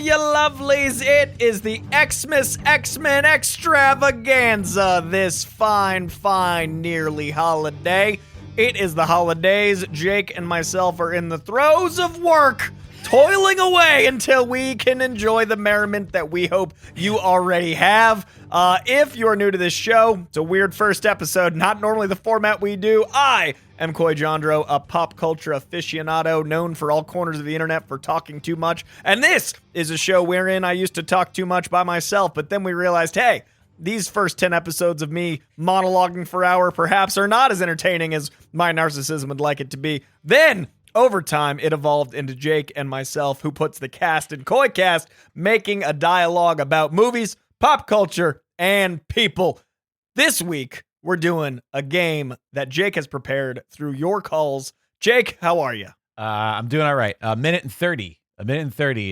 you lovelies. It is the Xmas X-Men Extravaganza this fine, nearly holiday. It is the holidays. Jake and myself are in the throes of work, toiling away until we can enjoy the merriment that we hope you already have. If you are new to this show, it's a weird first episode, not normally the format we do. I am Coy Jandro, a pop culture aficionado known for all corners of the internet for talking too much. And this is a show wherein I used to talk too much by myself, but then we realized, hey, these first 10 episodes of me monologuing for an hour perhaps are not as entertaining as my narcissism would like it to be. Then, over time, it evolved into Jake and myself, who puts the cast in Coycast, making a dialogue about movies, pop culture, and people. This week, we're doing a game that Jake has prepared through your calls. Jake, how are you? I'm doing all right. A minute and 30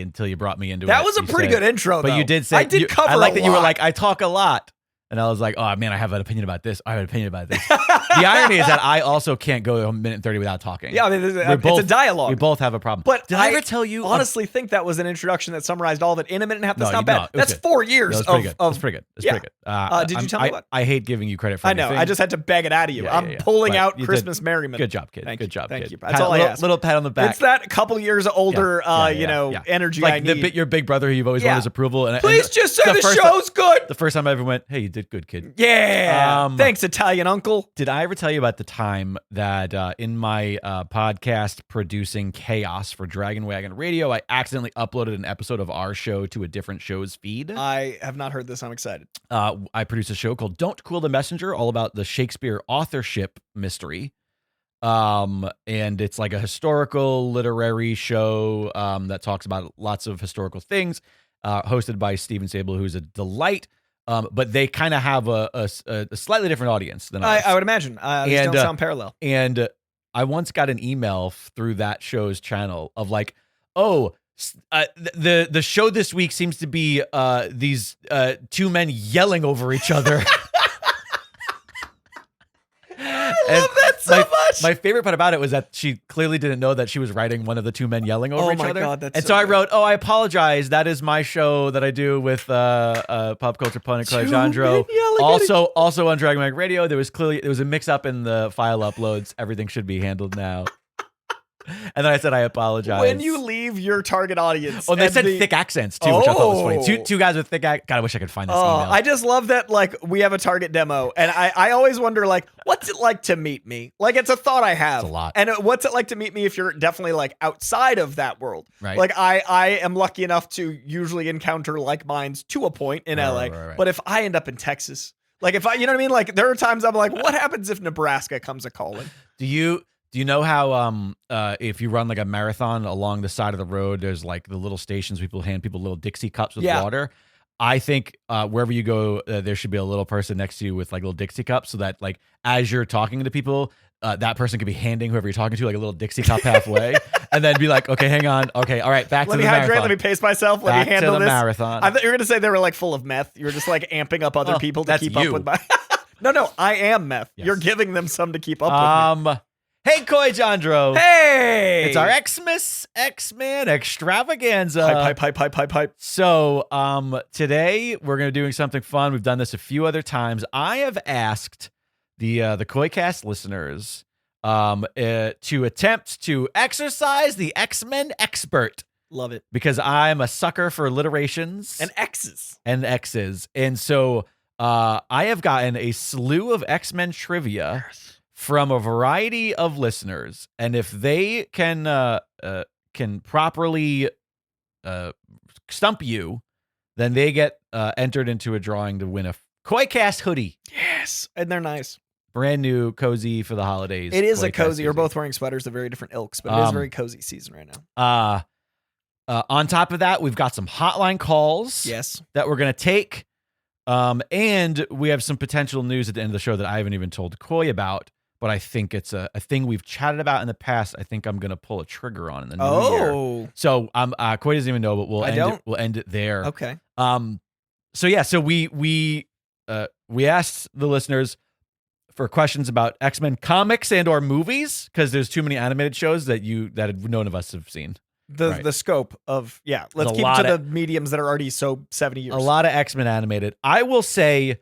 until you brought me into it. That was a pretty good intro, though. But you did say, I did cover I like a that lot. you were like, I talk a lot. And I was like, oh, man, I have an opinion about this. I have an opinion about this. The irony is that I also can't go a minute and 30 without talking. Yeah, I mean, it's a dialogue. We both have a problem. But did I ever tell you? Honestly, think that was an introduction that summarized all of it in a minute and a half. That's not no, bad. That's 4 years That's pretty good. of That's pretty good. That's yeah. pretty good. Did you tell me what? I hate giving you credit for I know. anything. I just had to beg it out of you. Yeah, I'm pulling but out you Christmas did. merriment. Good job, kid. Thank Good job, Thank kid. you. That's all I ask. Little pat on the back. It's that couple years older, energy like I need. your big brother who you've always wanted his approval. And Please just say the show's good. The first time I ever went, hey, you did good, kid. Yeah. Thanks, Italian uncle. Did I ever tell you about the time that in my podcast producing chaos for Dragon Wagon Radio, I accidentally uploaded an episode of our show to a different show's feed? I have not heard this. I'm excited. I produced a show called Don't Cool the Messenger, all about the Shakespeare authorship mystery. And it's like a historical literary show that talks about lots of historical things, hosted by Steven Sable, who's a delight. But they kind of have a slightly different audience than us. I would imagine. These don't sound parallel. And I once got an email through that show's channel of like, oh, the show this week seems to be these two men yelling over each other. I love that so much. My favorite part about it was that she clearly didn't know that she was writing one of the two men yelling over each other. Oh my God, that's and so I good. wrote, "Oh, I apologize. That is my show that I do with Pop Culture Pun and Alejandro. Also on Dragon Wagon Radio. There was a mix up in the file uploads. Everything should be handled now." And then I said, I apologize. When you leave your target audience. Oh, they said thick accents, too, which I thought was funny. Two guys with thick accents. God, I wish I could find this email. I just love that, like, we have a target demo, and I always wonder, like, what's it like to meet me? Like, it's a thought I have. It's a lot. And what's it like to meet me if you're definitely, like, outside of that world? Right. Like, I am lucky enough to usually encounter like minds to a point in LA. Right. But if I end up in Texas, like, if I, you know what I mean? Like, there are times I'm like, what happens if Nebraska comes a-calling? Do you know how if you run like a marathon along the side of the road, there's like the little stations people hand people little Dixie cups with water? I think wherever you go, there should be a little person next to you with like little Dixie cups, so that like as you're talking to people, that person could be handing whoever you're talking to like a little Dixie cup halfway, and then be like, okay, hang on, okay, all right, back to the marathon. Let me pace myself. Let me handle to the this. Marathon. I thought you were gonna say they were like full of meth. You were just like amping up other people to keep up with my. No, I am meth. Yes. You're giving them some to keep up with me. Hey, Coy Jandro. Hey! It's our Xmas X-Men Extravaganza. Hype. So, today we're going to be doing something fun. We've done this a few other times. I have asked the Coycast listeners to attempt to exercise the X-Men expert. Love it. Because I'm a sucker for alliterations. And X's. And so, I have gotten a slew of X-Men trivia. Yes. From a variety of listeners, and if they can properly stump you, then they get entered into a drawing to win a Coycast hoodie. Yes, and they're nice, brand new, cozy for the holidays. It is a cozy. We're both wearing sweaters of very different ilks, but it is a very cozy season right now. On top of that, we've got some hotline calls. Yes, that we're gonna take, and we have some potential news at the end of the show that I haven't even told Coy about. But I think it's a thing we've chatted about in the past. I think I'm going to pull a trigger on in the new year. So Coy doesn't even know, but we'll end it there. Okay. So we asked the listeners for questions about X-Men comics and or movies, because there's too many animated shows that none of us have seen. the scope of let's There's keep it to the mediums that are already so 70 years. A lot of X-Men animated. I will say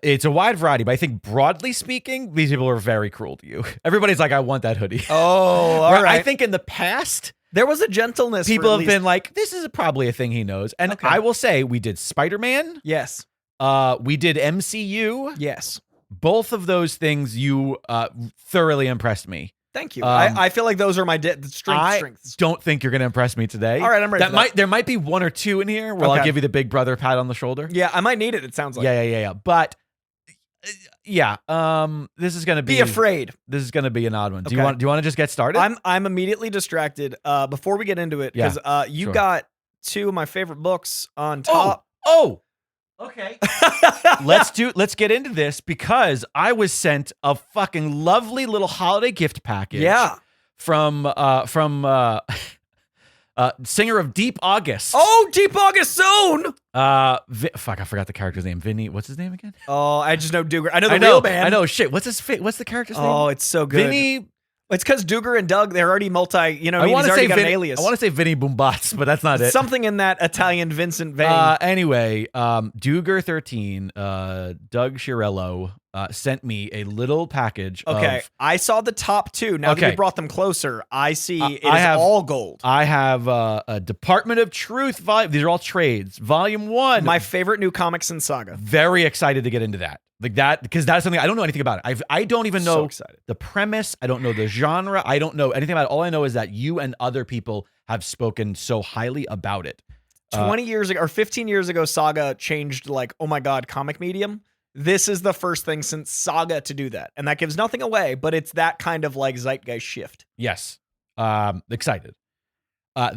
it's a wide variety, but I think broadly speaking, these people are very cruel to you. Everybody's like, I want that hoodie. Oh, all right. I think in the past, there was a gentleness. People have been like, this is probably a thing he knows. And I will say, we did Spider-Man. Yes. We did MCU. Yes. Both of those things you thoroughly impressed me. Thank you. I feel like those are my strengths. I don't think you're going to impress me today. All right, I'm ready. There might be one or two in here where I'll give you the big brother pat on the shoulder. Yeah, I might need it. It sounds like. Yeah. But this is going to be. Be afraid. This is going to be an odd one. Do you want to just get started? I'm immediately distracted. Before we get into it, because you got two of my favorite books on top. Oh. Okay. Let's get into this because I was sent a fucking lovely little holiday gift package. Yeah. From singer of Deep August. Oh, Deep August Zone. I forgot the character's name. Vinny, what's his name again? Oh, I just know Duger. I know the real band. I know. Shit. What's the character's name? Oh, it's so good. Vinny. It's because Duger and Doug, they're already he's already got an alias. I want to say Vinny Boombats, but that's not it. Something in that Italian Vincent vein. Anyway, Duger 13, Doug Chiarello sent me a little package. Okay, I saw the top two. Now that you brought them closer, I see it is all gold. I have a Department of Truth volume. These are all trades. Volume 1. My favorite new comics in Saga. Very excited to get into that. Like that, because that's something I don't know anything about it. I don't even know the premise. I don't know the genre. I don't know anything about it. All I know is that you and other people have spoken so highly about it. 20 years ago or 15 years ago, Saga changed oh my God, comic medium. This is the first thing since Saga to do that. And that gives nothing away, but it's that kind of zeitgeist shift. Yes. Excited. I'm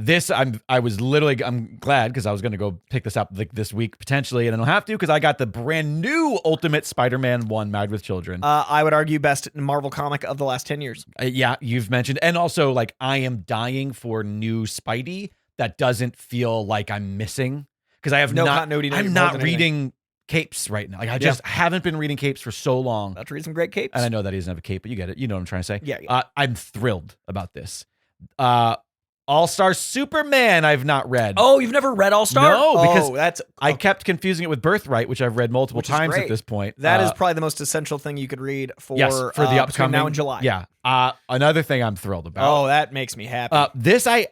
glad because I was going to go pick this up this week potentially, and I don't have to because I got the brand new Ultimate Spider-Man 1 Married with Children. I would argue best Marvel comic of the last 10 years. Yeah, you've mentioned. And also I am dying for new Spidey that doesn't feel like I'm missing because I have no continuity. I'm not reading capes right now. I just haven't been reading capes for so long. About to read some great capes. And I know that he doesn't have a cape, but you get it. You know what I'm trying to say. Yeah. I'm thrilled about this. All-Star Superman I've not read. Oh, you've never read All-Star? No, because I kept confusing it with Birthright, which I've read multiple times at this point. That is probably the most essential thing you could read for the upcoming now and July. Yeah. Another thing I'm thrilled about. Oh, that makes me happy. This I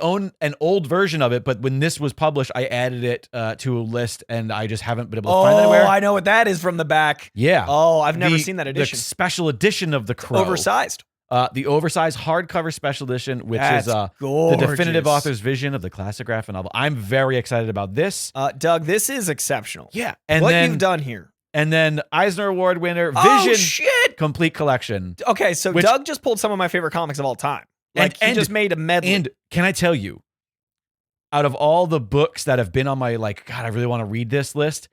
own an old version of it, but when this was published, I added it to a list, and I just haven't been able to find it anywhere. Oh, I know what that is from the back. Yeah. Oh, I've never seen that edition. The special edition of the Crow. Oversized. The oversized hardcover special edition, which is the definitive author's vision of the classic graphic novel. I'm very excited about this. Doug, this is exceptional. Yeah. And what you've done here. And then Eisner Award winner, Vision Complete Collection. Okay, so Doug just pulled some of my favorite comics of all time. He just made a medley. And can I tell you, out of all the books that have been on my, God, I really want to read this list,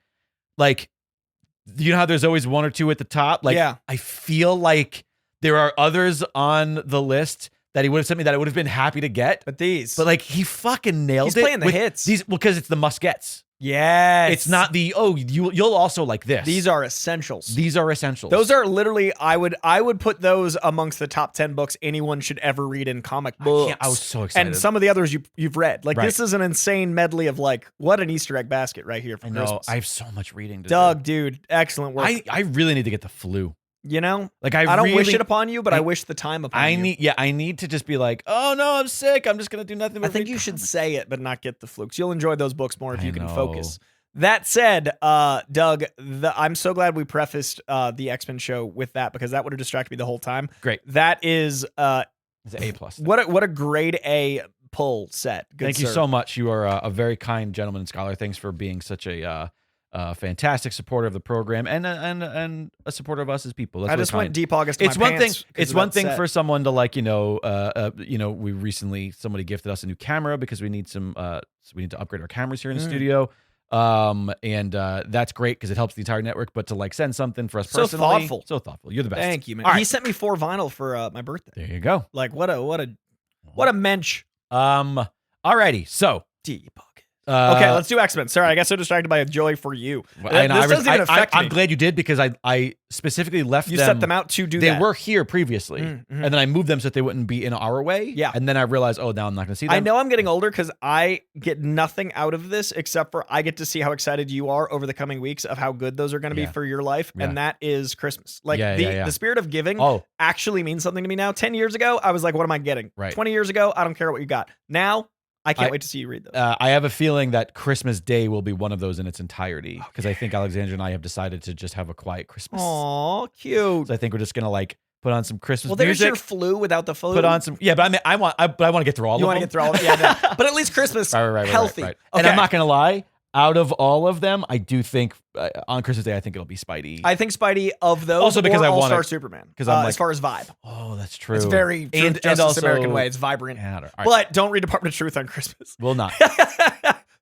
you know how there's always one or two at the top? I feel like there are others on the list that he would have sent me that I would have been happy to get. But he fucking nailed it. He's playing the hits. Because it's the must-gets. Yes. It's not you'll also like this. These are essentials. Those are literally, I would put those amongst the top 10 books anyone should ever read in comic books. I was so excited. And some of the others you've read. This is an insane medley of what an Easter egg basket right here for Christmas. I have so much reading to do. Doug, dude, excellent work. I really need to get the flu. You know, I don't wish it upon you, but I wish the time upon you. I need to just be oh no, I'm sick. I'm just gonna do nothing. I think you should say it, but not get the flu. You'll enjoy those books more if you can focus. That said, Doug, I'm so glad we prefaced the X-Men show with that because that would have distracted me the whole time. Great. That is it's an A+. What a grade A pull set. Good Thank you so much. You are a very kind gentleman and scholar. Thanks for being such a fantastic supporter of the program and a supporter of us as people. That's I just went Deep August. It's one thing. It's one thing for someone to we recently somebody gifted us a new camera because we need we need to upgrade our cameras here in the studio. And that's great because it helps the entire network. But to send something for us personally, so thoughtful. You're the best. Thank you, man. Right. He sent me 4 vinyl for my birthday. There you go. What a mensch. Alrighty. So Deep August. Okay, let's do X-Men. Sorry, I got so distracted by a joy for you. This doesn't even affect me. I'm glad you did because I specifically left them. You set them out to do that. They were here previously, and then I moved them so that they wouldn't be in our way. Yeah. And then I realized, now I'm not going to see them. I know I'm getting older because I get nothing out of this except for I get to see how excited you are over the coming weeks of how good those are going to be for your life, and that is Christmas. Like the spirit of giving actually means something to me now. 10 years ago, I was like, what am I getting? Right. 20 years ago, I don't care what you got. Now, I can't wait to see you read those. I have a feeling that Christmas Day will be one of those in its entirety because I think Alexandra and I have decided to just have a quiet Christmas. Aw, cute. So I think we're just gonna like put on some Christmas music. Well, there's your flu without the flu. Put on some, but I mean, I want to get through all of them. You want to get through all of them? Yeah, no. But at least Christmas, healthy. Right. And I'm not gonna lie. Out of all of them, I do think on Christmas Day, I think it'll be Spidey. I think Spidey of those, also because I want All-Star Superman. Because as far as vibe, that's true. It's very and also American way. It's vibrant. But don't read Department of Truth on Christmas. Will not.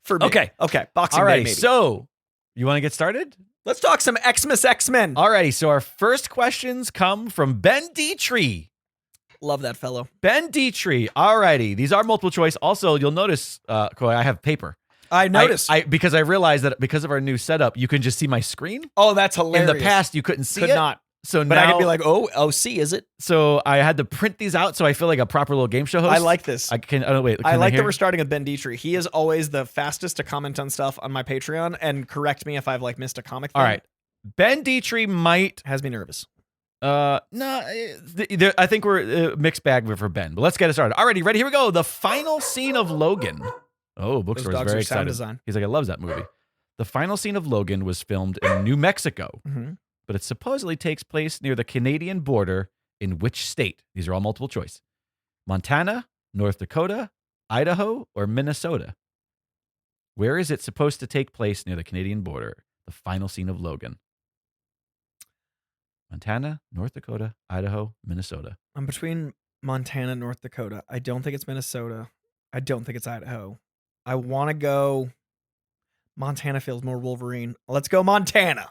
For me. Okay. Boxing Day, maybe. So you want to get started? Let's talk some Xmas X-Men. Alrighty. So our first questions come from Ben Detrixhe. Love that fellow. Ben Detrixhe. Alrighty. These are multiple choice. Also, you'll notice, Coy, I have paper. I noticed. Because I realized that because of our new setup, you can just see my screen. Oh, that's hilarious. In the past, you couldn't see it. Could not. So but now, I could be like, see, is it? So I had to print these out so I feel like a proper little game show host. I like this. I like that we're starting with Ben Detrixhe. He is always the fastest to comment on stuff on my Patreon and correct me if I've missed a comic thing. All right. Ben Detrixhe has me nervous. No, I think we're mixed bag for Ben, but let's get it started. Alrighty, ready? Here we go. The final scene of Logan. Oh, Bookstore is very excited. Sound design. He's like, I love that movie. The final scene of Logan was filmed in New Mexico, but it supposedly takes place near the Canadian border in which state? These are all multiple choice. Montana, North Dakota, Idaho, or Minnesota? Where is it supposed to take place near the Canadian border? The final scene of Logan. Montana, North Dakota, Idaho, Minnesota. I'm between Montana and North Dakota. I don't think it's Minnesota. I don't think it's Idaho. I want to go. Montana feels more Wolverine. Let's go Montana.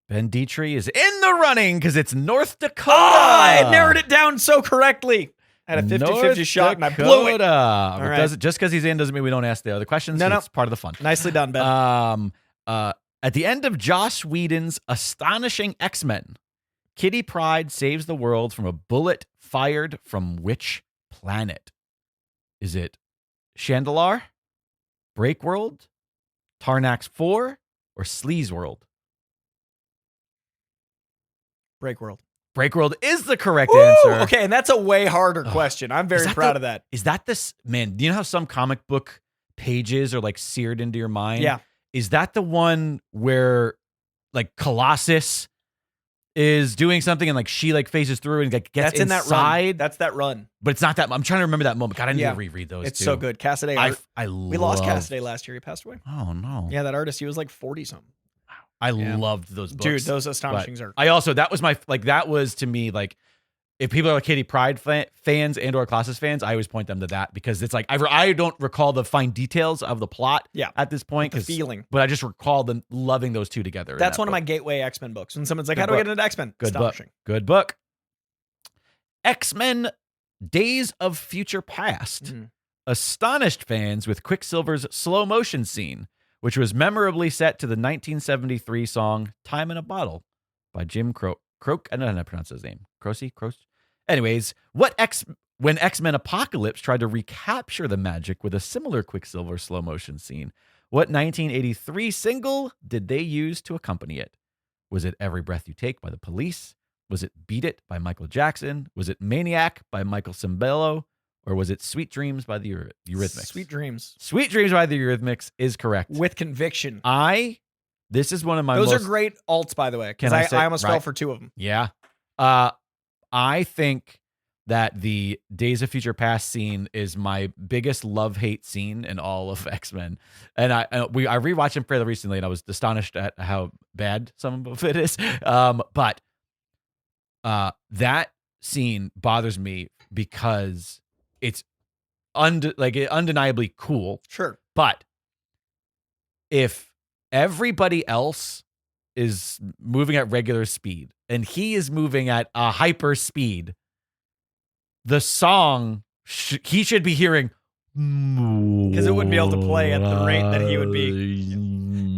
Ben Detrixhe is in the running because it's North Dakota. I narrowed it down so correctly. I had a 50-50 shot and I blew it. All right. Just because he's in doesn't mean we don't ask the other questions. No. It's part of the fun. Nicely done, Ben. At the end of Joss Whedon's astonishing X-Men, Kitty Pryde saves the world from a bullet fired from which planet? Is it Chandelar, Breakworld, Tarnax 4, or Sleaze World? Breakworld. Breakworld is the correct answer. Okay, and that's a way harder question. I'm very proud of that. Is that this? Man, do you know how some comic book pages are seared into your mind? Yeah. Is that the one where Colossus is doing something and she phases through and gets that's inside? In that run. That's that run. But it's not that. I'm trying to remember that moment. God, I need to reread those. It's so good. Cassidy. We lost Cassidy last year. He passed away. Oh no. Yeah, that artist. He was 40 something. I loved those books. Dude, those astonishings are. I also that was to me if people are Kitty Pryde fans and or Colossus fans, I always point them to that because it's I don't recall the fine details of the plot at this point. The feeling. But I just recall them loving those two together. That's one of my gateway X-Men books. When someone's like, how do I get into X-Men? Good book. X-Men Days of Future Past astonished fans with Quicksilver's slow motion scene, which was memorably set to the 1973 song Time in a Bottle by Jim Croce. I don't know how to pronounce his name. Croce? Anyways, when X-Men Apocalypse tried to recapture the magic with a similar Quicksilver slow motion scene, what 1983 single did they use to accompany it? Was it Every Breath You Take by The Police? Was it Beat It by Michael Jackson? Was it Maniac by Michael Cimbello? Or was it Sweet Dreams by the Eurythmics? Sweet Dreams. Sweet Dreams by the Eurythmics is correct. With conviction. This is one of my Those are great alts, by the way, because I almost fell for two of them. Yeah. I think that the Days of Future Past scene is my biggest love-hate scene in all of X-Men. And I rewatched them fairly recently, and I was astonished at how bad some of it is. But that scene bothers me because it's undeniably cool. Sure. But if everybody else is moving at regular speed and he is moving at a hyper speed, the song he should be hearing Because it wouldn't be able to play at the rate that he would be.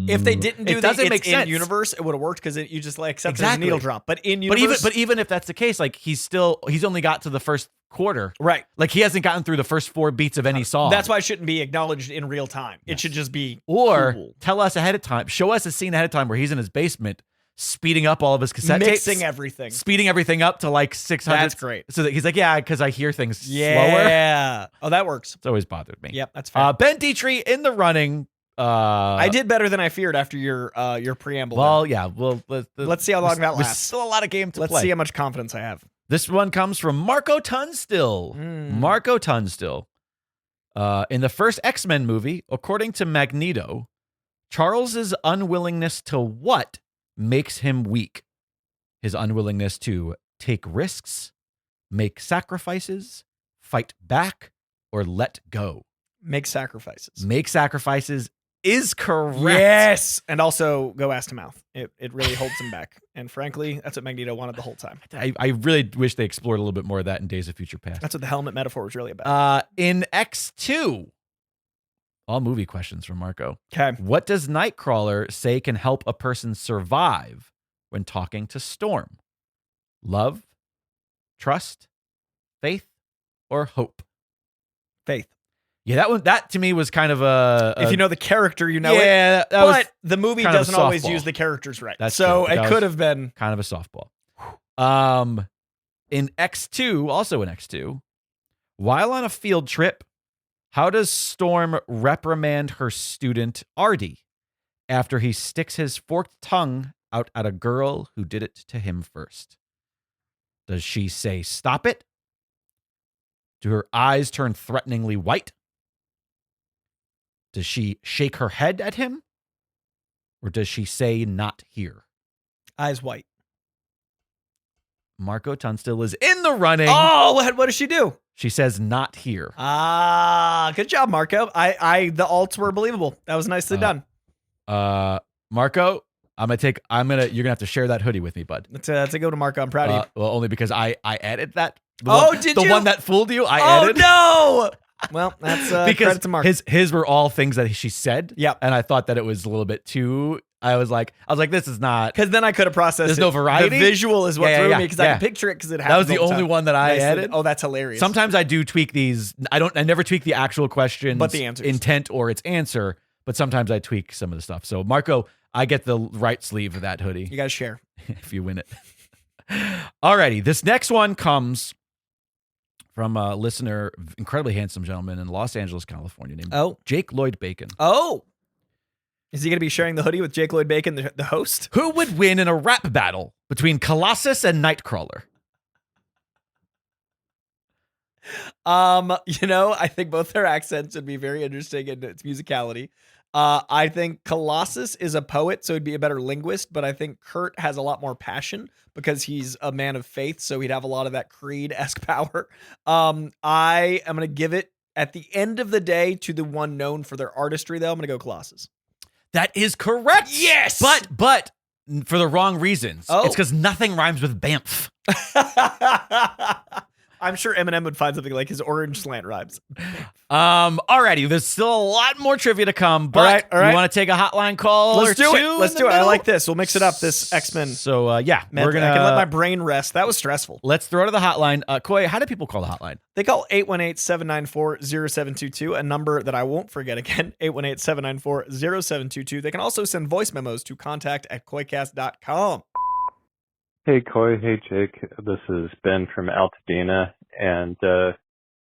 If they didn't do that, doesn't make sense. In universe, it would have worked because you just like accept a needle drop. But in universe, but even if that's the case, like he's only got to the first quarter, right? Like he hasn't gotten through the first 4 beats of any song. That's why it shouldn't be acknowledged in real time. It should just be cool. Tell us ahead of time. Show us a scene ahead of time where he's in his basement, speeding up all of his cassette mixing tapes, everything, speeding everything up to like 600. That's great. So that he's like, yeah, because I hear things slower. Yeah. Oh, that works. It's always bothered me. Yep, that's fine. Ben Detrixhe in the running. I did better than I feared after your preamble. Well, yeah. Well, let's see how long that lasts. Still a lot of game to play. Let's see how much confidence I have. This one comes from Marco Tunstill. Marco Tunstill. In the first X-Men movie, according to Magneto, Charles's unwillingness to what makes him weak? His unwillingness to take risks, make sacrifices, fight back, or let go. Make sacrifices. Make sacrifices is correct. Yes. And also go ass to mouth. It really holds him back. And frankly, that's what Magneto wanted the whole time. I really wish they explored a little bit more of that in Days of Future Past. That's what the helmet metaphor was really about. In X2, all movie questions from Marco. Okay. What does Nightcrawler say can help a person survive when talking to Storm? Love, trust, faith, or hope? Faith. Yeah, that to me was kind of a if you know the character, you know it. Yeah, but the movie doesn't always use the characters right. That's so true. It could have been kind of a softball. In X2, also in X2, while on a field trip, how does Storm reprimand her student Artie after he sticks his forked tongue out at a girl who did it to him first? Does she say, "Stop it"? Do her eyes turn threateningly white? Does she shake her head at him? Or does she say, "Not here"? Eyes white. Marco Tunstill is in the running. Oh, what does she do? She says, "Not here." Good job, Marco. The alts were believable. That was nicely done. Marco, you're gonna have to share that hoodie with me, bud. That's a go to Marco. I'm proud of you. Well, only because I added that. Did you? The one that fooled you, I added. Oh, no. Well, that's because credit to Marco. His were all things that she said. Yeah. And I thought that it was a little bit too, I was like, this is not. Because then I could have processed There's no variety. The visual is what threw me because I can picture it because it happens. That was the only one that I added. Oh, that's hilarious. Sometimes I do tweak these. I never tweak the actual question, but the answers. Intent or its answer, but sometimes I tweak some of the stuff. So Marco, I get the right sleeve of that hoodie. You guys share. If you win it. Alrighty, this next one comes from a listener, incredibly handsome gentleman in Los Angeles, California, named Jake Lloyd Bacon. Oh. Is he going to be sharing the hoodie with Jake Lloyd Bacon, the host? Who would win in a rap battle between Colossus and Nightcrawler? I think both their accents would be very interesting in its musicality. I think Colossus is a poet, so he'd be a better linguist, but I think Kurt has a lot more passion because he's a man of faith, so he'd have a lot of that Creed-esque power. I am going to give it, at the end of the day, to the one known for their artistry, though. I'm going to go Colossus. That is correct. Yes! But for the wrong reasons. Oh. It's because nothing rhymes with Bamf. I'm sure Eminem would find something like his orange slant rhymes. Alrighty, there's still a lot more trivia to come, but all right. You want to take a hotline call? Let's do it. I like this. We'll mix it up, this X-Men. So, I can let my brain rest. That was stressful. Let's throw to the hotline. Coy, how do people call the hotline? They call 818-794-0722, a number that I won't forget again, 818-794-0722. They can also send voice memos to contact@coycast.com. Hey, Coy. Hey, Jake. This is Ben from Altadena. And,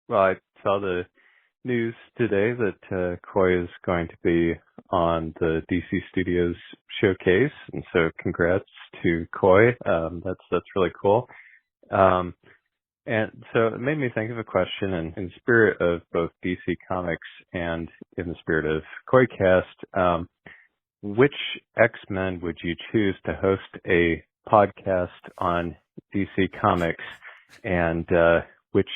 I saw the news today that Coy is going to be on the DC Studios showcase. And so congrats to Coy. That's really cool. And so it made me think of a question in the spirit of both DC Comics and in the spirit of Coycast. Which X-Men would you choose to host a podcast on DC Comics, and which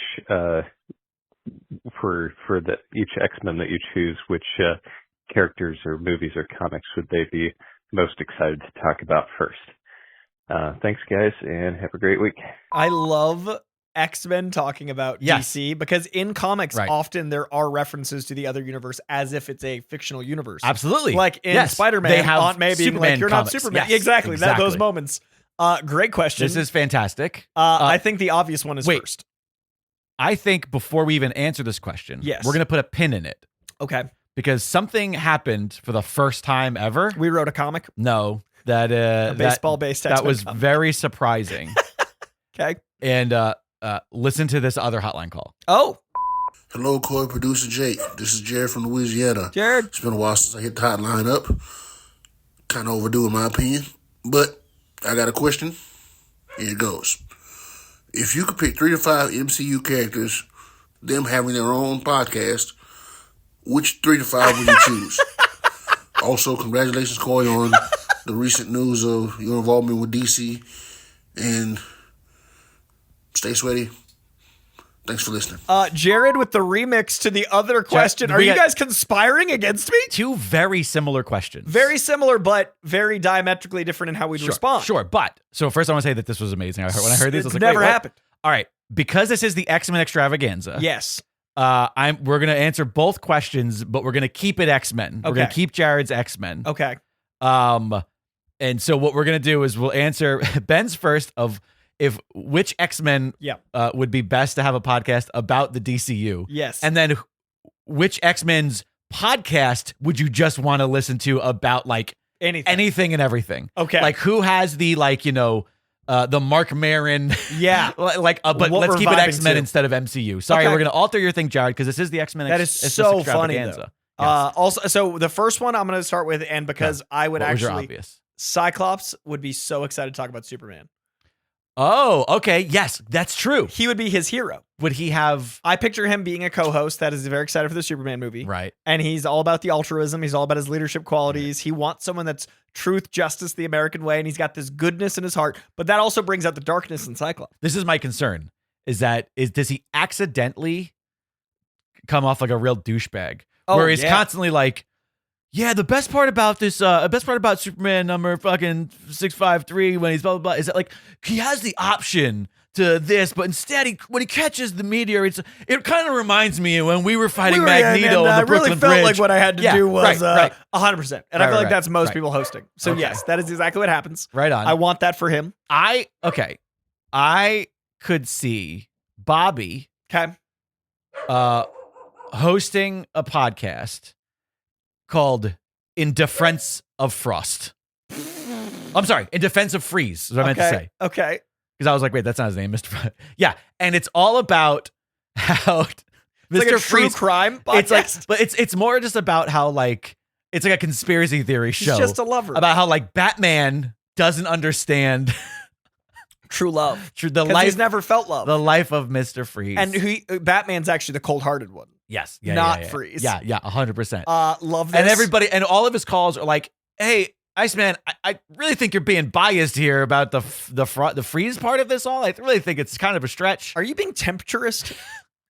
for each X-Men that you choose, which characters or movies or comics would they be most excited to talk about first? Thanks, guys, and have a great week. I love X-Men talking about Yes. DC, because in comics, Right. often there are references to the other universe as if it's a fictional universe. Absolutely. Like in Yes. Spider-Man, They have Aunt May being Superman like, "You're comics. not Superman." Yes, Exactly. exactly. Those moments. Great question. This is fantastic. I think the obvious one is wait. first. I think before we even answer this question, Yes. we're going to put a pin in it Okay. because something happened for the first time ever. We wrote a comic. No, that A baseball-based that X-Men was comic. very surprising. Okay. And listen to this other hotline call. Oh, Hello, Coy producer Jake. This is Jared from Louisiana. Jared. It's been a while since I hit the hotline up. Kind of overdue in my opinion. But I got a question. Here it goes. If you could pick 3 to 5 MCU characters, them having their own podcast, which 3 to 5 would you choose? Also, congratulations, Coy, on the recent news of your involvement with DC. And stay sweaty. Thanks for listening. Jared with the remix to the other question. Are we you got- guys conspiring against me? Two very similar questions. Very similar, but very diametrically different in how we'd respond. Sure, but so first I want to say that this was amazing. When I heard these, I was It's like, never wait, what? happened. All right, because this is the X-Men Extravaganza. Yes. We're gonna answer both questions, but we're gonna keep it X-Men. We're gonna Okay. keep Jared's X-Men. Okay. And so what we're gonna do is we'll answer Ben's first of which X-Men Yeah. would be best to have a podcast about the DCU. Yes. And then which X-Men's podcast would you just want to listen to about like anything and everything? Okay. Like who has the the Mark Maron Yeah. but What let's we're keep it vibing X-Men to. instead of MCU. Sorry, Okay. we're gonna alter your thing, Jared, because this is the X-Men. That is so funny, though. Yes. Also, so the first one I'm going to start with, and because I would What was your actually, obvious? Cyclops would be so excited to talk about Superman. Oh, okay. Yes, that's true. He would be his hero. Would he have I picture him being a co-host that is very excited for the Superman movie. right? And he's all about the altruism. He's all about his leadership qualities. He wants someone that's truth, justice, the American way. And he's got this goodness in his heart. But that also brings out the darkness in Cyclops. This is my concern. Does he accidentally come off like a real douchebag? Oh, where he's yeah. constantly like, yeah, the best part about this, best part about Superman number fucking 653 when he's blah, blah, blah, is that like he has the option to this, but instead when he catches the meteor, it kind of reminds me of when we were fighting Magneto on I the Brooklyn really felt Bridge. like what I had to do was right. 100%. And I feel like that's most right. people hosting. So Okay. yes, that is exactly what happens. Right on. I want that for him. I could see Bobby Okay. hosting a podcast called In Defense of Frost. I'm sorry, In Defense of Freeze is what I meant to say. Okay. Because I was like, wait, that's not his name, Mr. Frost. Yeah, and it's all about how It's Mr. like a true Freeze. crime podcast. It's like, but it's more just about how like it's like a conspiracy theory show. He's just a lover. about how like Batman doesn't understand true love. the Because life, he's never felt love. the life of Mr. Freeze. And Batman's actually the cold-hearted one. yes, not Freeze. Yeah, 100%. Love this. And everybody and all of his calls are like, "Hey, Iceman, I really think you're being biased here about the freeze part of this all. I really think it's kind of a stretch." Are you being tempturist?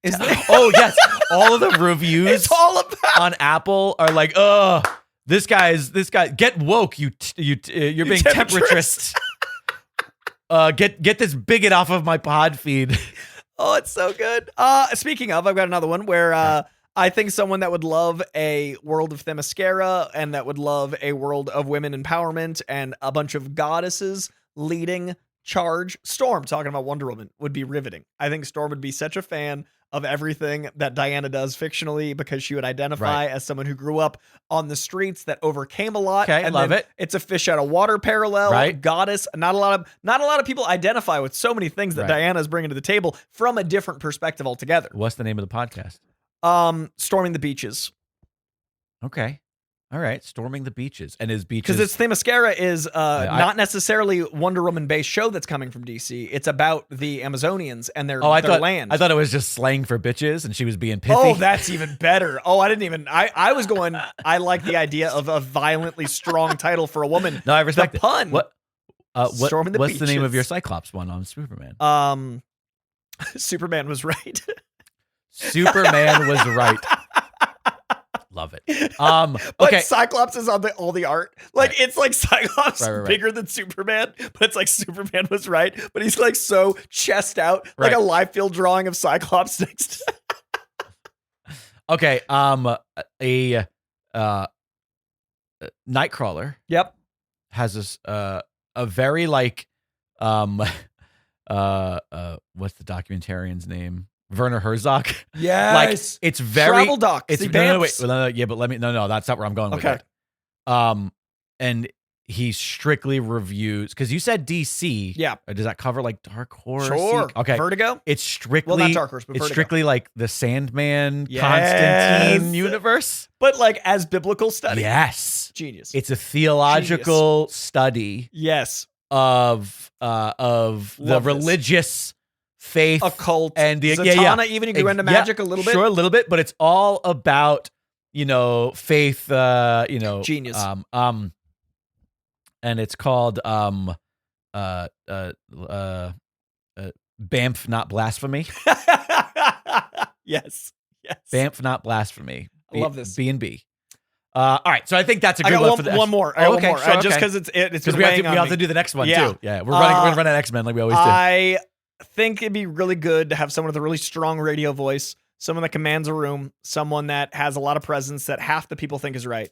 Is that Oh yes, all of the reviews it's all about? on Apple are like, "Oh, this guy, get woke, you're being temperaturist. Get this bigot off of my pod feed." Oh, it's so good. Speaking of, I've got another one where I think someone that would love a world of Themyscira and that would love a world of women empowerment and a bunch of goddesses leading charge. Storm, talking about Wonder Woman, would be riveting. I think Storm would be such a fan of everything that Diana does fictionally because she would identify as someone who grew up on the streets that overcame a lot. Okay, and love then it. It's a fish out of water parallel. Right. Goddess. Not a lot of people identify with so many things that Right. Diana is bringing to the table from a different perspective altogether. What's the name of the podcast? Storming the Beaches. Okay. All right. Storming the Beaches. And his beaches. Because it's Themyscira is I- not necessarily Wonder Woman based show that's coming from DC. It's about the Amazonians and their land. I thought it was just slang for bitches and she was being pithy. Oh, that's even better. Oh, I was going, I like the idea of a violently strong title for a woman. No, I respect the it. pun. Storming the what's the name of Beaches. your Cyclops one on Superman? Superman was right. Superman was right. love it. But Okay. Cyclops is on all the art. Like Right. it's like Cyclops Right. bigger than Superman, but it's like Superman was right, but he's like so chest out, like Right. a live field drawing of Cyclops next. Okay. A Nightcrawler Yep. has this a very like what's the documentarian's name? Werner Herzog. Yes. Like it's very Travel doc. It's See, no, Bamfs. yeah, but let me no, that's not where I'm going with Okay. it. And he strictly reviews because you said DC. Yeah. Does that cover like Dark Horse? Sure. Okay. Vertigo? It's strictly Well, not Dark Horse, but it's Vertigo. strictly like the Sandman Yes. Constantine universe. But like as biblical study. Yes. Genius. It's a theological study Yes. of the Love this. religious faith Occult. and the Zatanna, even you go into magic a little bit. Sure, a little bit, but it's all about faith. Genius. And it's called Bamf, not blasphemy. Yes. Bamf, not blasphemy. I love this. B&B. All right, so I think that's a I good got one one, for the one more. I got one more. sure, Just okay. because it's Because been we weighing have on to me. do the next one Yeah. too. Yeah, we're running at X-Men like we always do. I think it'd be really good to have someone with a really strong radio voice, someone that commands a room, someone that has a lot of presence that half the people think is right.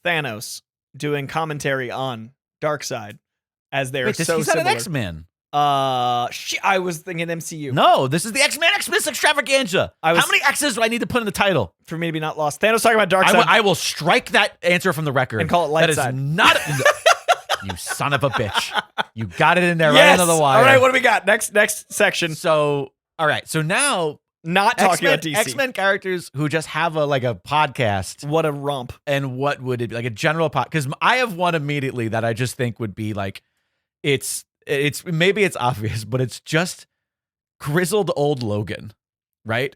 Thanos doing commentary on Darkseid as they're Wait, so he's not similar. an X-Men. I was thinking MCU. No, this is the X-Men Xmas Extravaganza. How How many X's do I need to put in the title? For me to be not lost. Thanos talking about Darkseid. I will strike that answer from the record And call it That is Lightside. not. You son of a bitch! You got it in there right Yes. under the wire. All right, what do we got? Next section. So, all right. So now, Not talking about DC. X-Men characters who just have a podcast, What a romp. and what would it be like a general pod? Because I have one immediately that I just think would be like, it's maybe it's obvious, but it's just grizzled old Logan, right?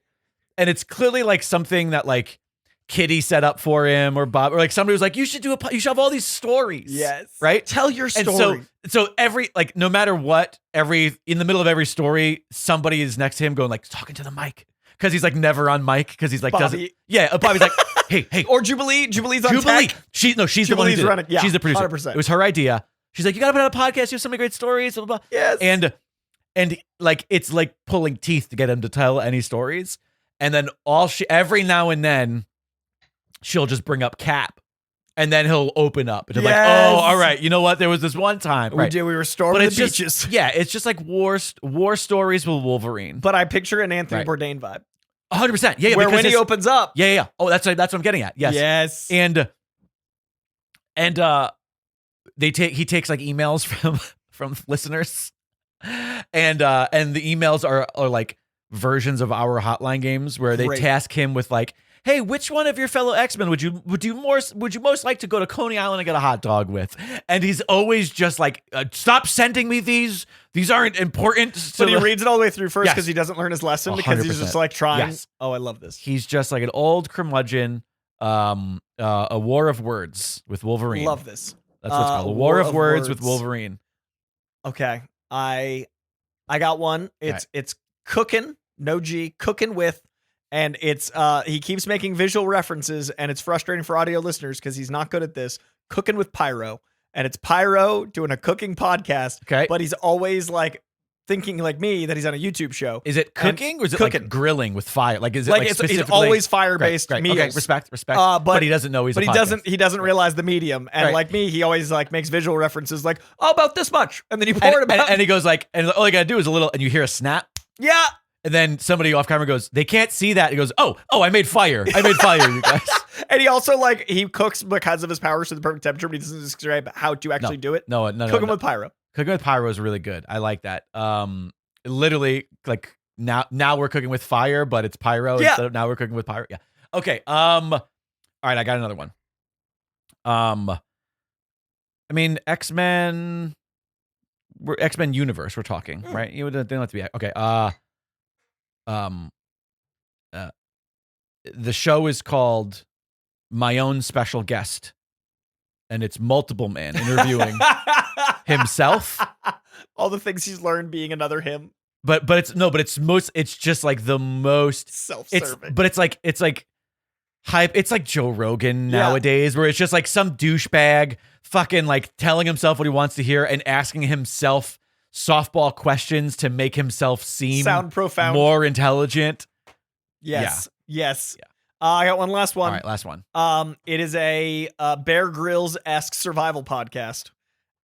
And it's clearly like something that like Kitty set up for him, or Bob, or like somebody was like, you should have all these stories. Yes. Right? Tell your And story. so every, like, no matter what, in the middle of every story, somebody is next to him going like, talking to the mic. Cause he's like never on mic. Cause he's like, Bobby. Bobby's like, hey. Or Jubilee. Jubilee's on tech. She's the one who Jubilee's did it. running. Yeah, She's the producer. 100%. It was her idea. She's like, you gotta put out a podcast. You have so many great stories. Blah, blah, blah. Yes. And like, it's like pulling teeth to get him to tell any stories. And then every now and then she'll just bring up Cap, and then he'll open up and he'll be like, Yes. oh, all right. You know what? There was this one time. Right. We were storming But the it's just, beaches. it's just like war stories with Wolverine. But I picture an Anthony Right. Bourdain vibe. 100%. Yeah. Where because when he opens up. Yeah. Oh, that's what I'm getting at. Yes. Yes. And he takes like emails from listeners, and the emails are like versions of our hotline games where they Great. task him with like, hey, which one of your fellow X-Men would you most like to go to Coney Island and get a hot dog with? And he's always just like, stop sending me these aren't important. But he reads it all the way through first Yes. because he doesn't learn his lesson because he's 100%. just like trying. Yes. Oh, I love this. He's just like an old curmudgeon. A war of words with Wolverine. Love this. That's what it's called. A war of words with Wolverine. Okay. I got one. It's cooking, no G, cooking with, and it's he keeps making visual references, and it's frustrating for audio listeners because he's not good at this. Cooking with Pyro. And it's Pyro doing a cooking podcast. Okay. But he's always like thinking like me that he's on a YouTube show. Is it cooking or is it cooking. like grilling with fire? Like is it Like like it's specifically always fire-based Great. meals. Okay, respect. But he doesn't know he's. But a he podcast. doesn't realize the medium. And Right. like me, he always like makes visual references like, oh, about this much. And then you pour it about. And he goes like, and all you gotta do is a little, and you hear a snap, yeah. and then somebody off camera goes, they can't see that. He goes, oh, I made fire, you guys. And he also like he cooks because of his powers to the perfect temperature, but he doesn't describe how to actually do it. No. Cooking with Pyro. Cooking with pyro is really good. I like that. Literally, like now we're cooking with fire, but it's pyro Yeah. instead of now we're cooking with pyro. Yeah. Okay. All right, I got another one. I mean, X-Men universe. We're talking, right? You don't have to be okay. The show is called My Own Special Guest, and it's multiple man interviewing himself. All the things he's learned being another him. But it's just like the most Self-serving. But it's like hype. It's like Joe Rogan nowadays, where it's just like some douchebag fucking like telling himself what he wants to hear and asking himself softball questions to make himself sound profound, more intelligent. Yes. I got one last one. All right, last one. It is a Bear Grylls-esque survival podcast,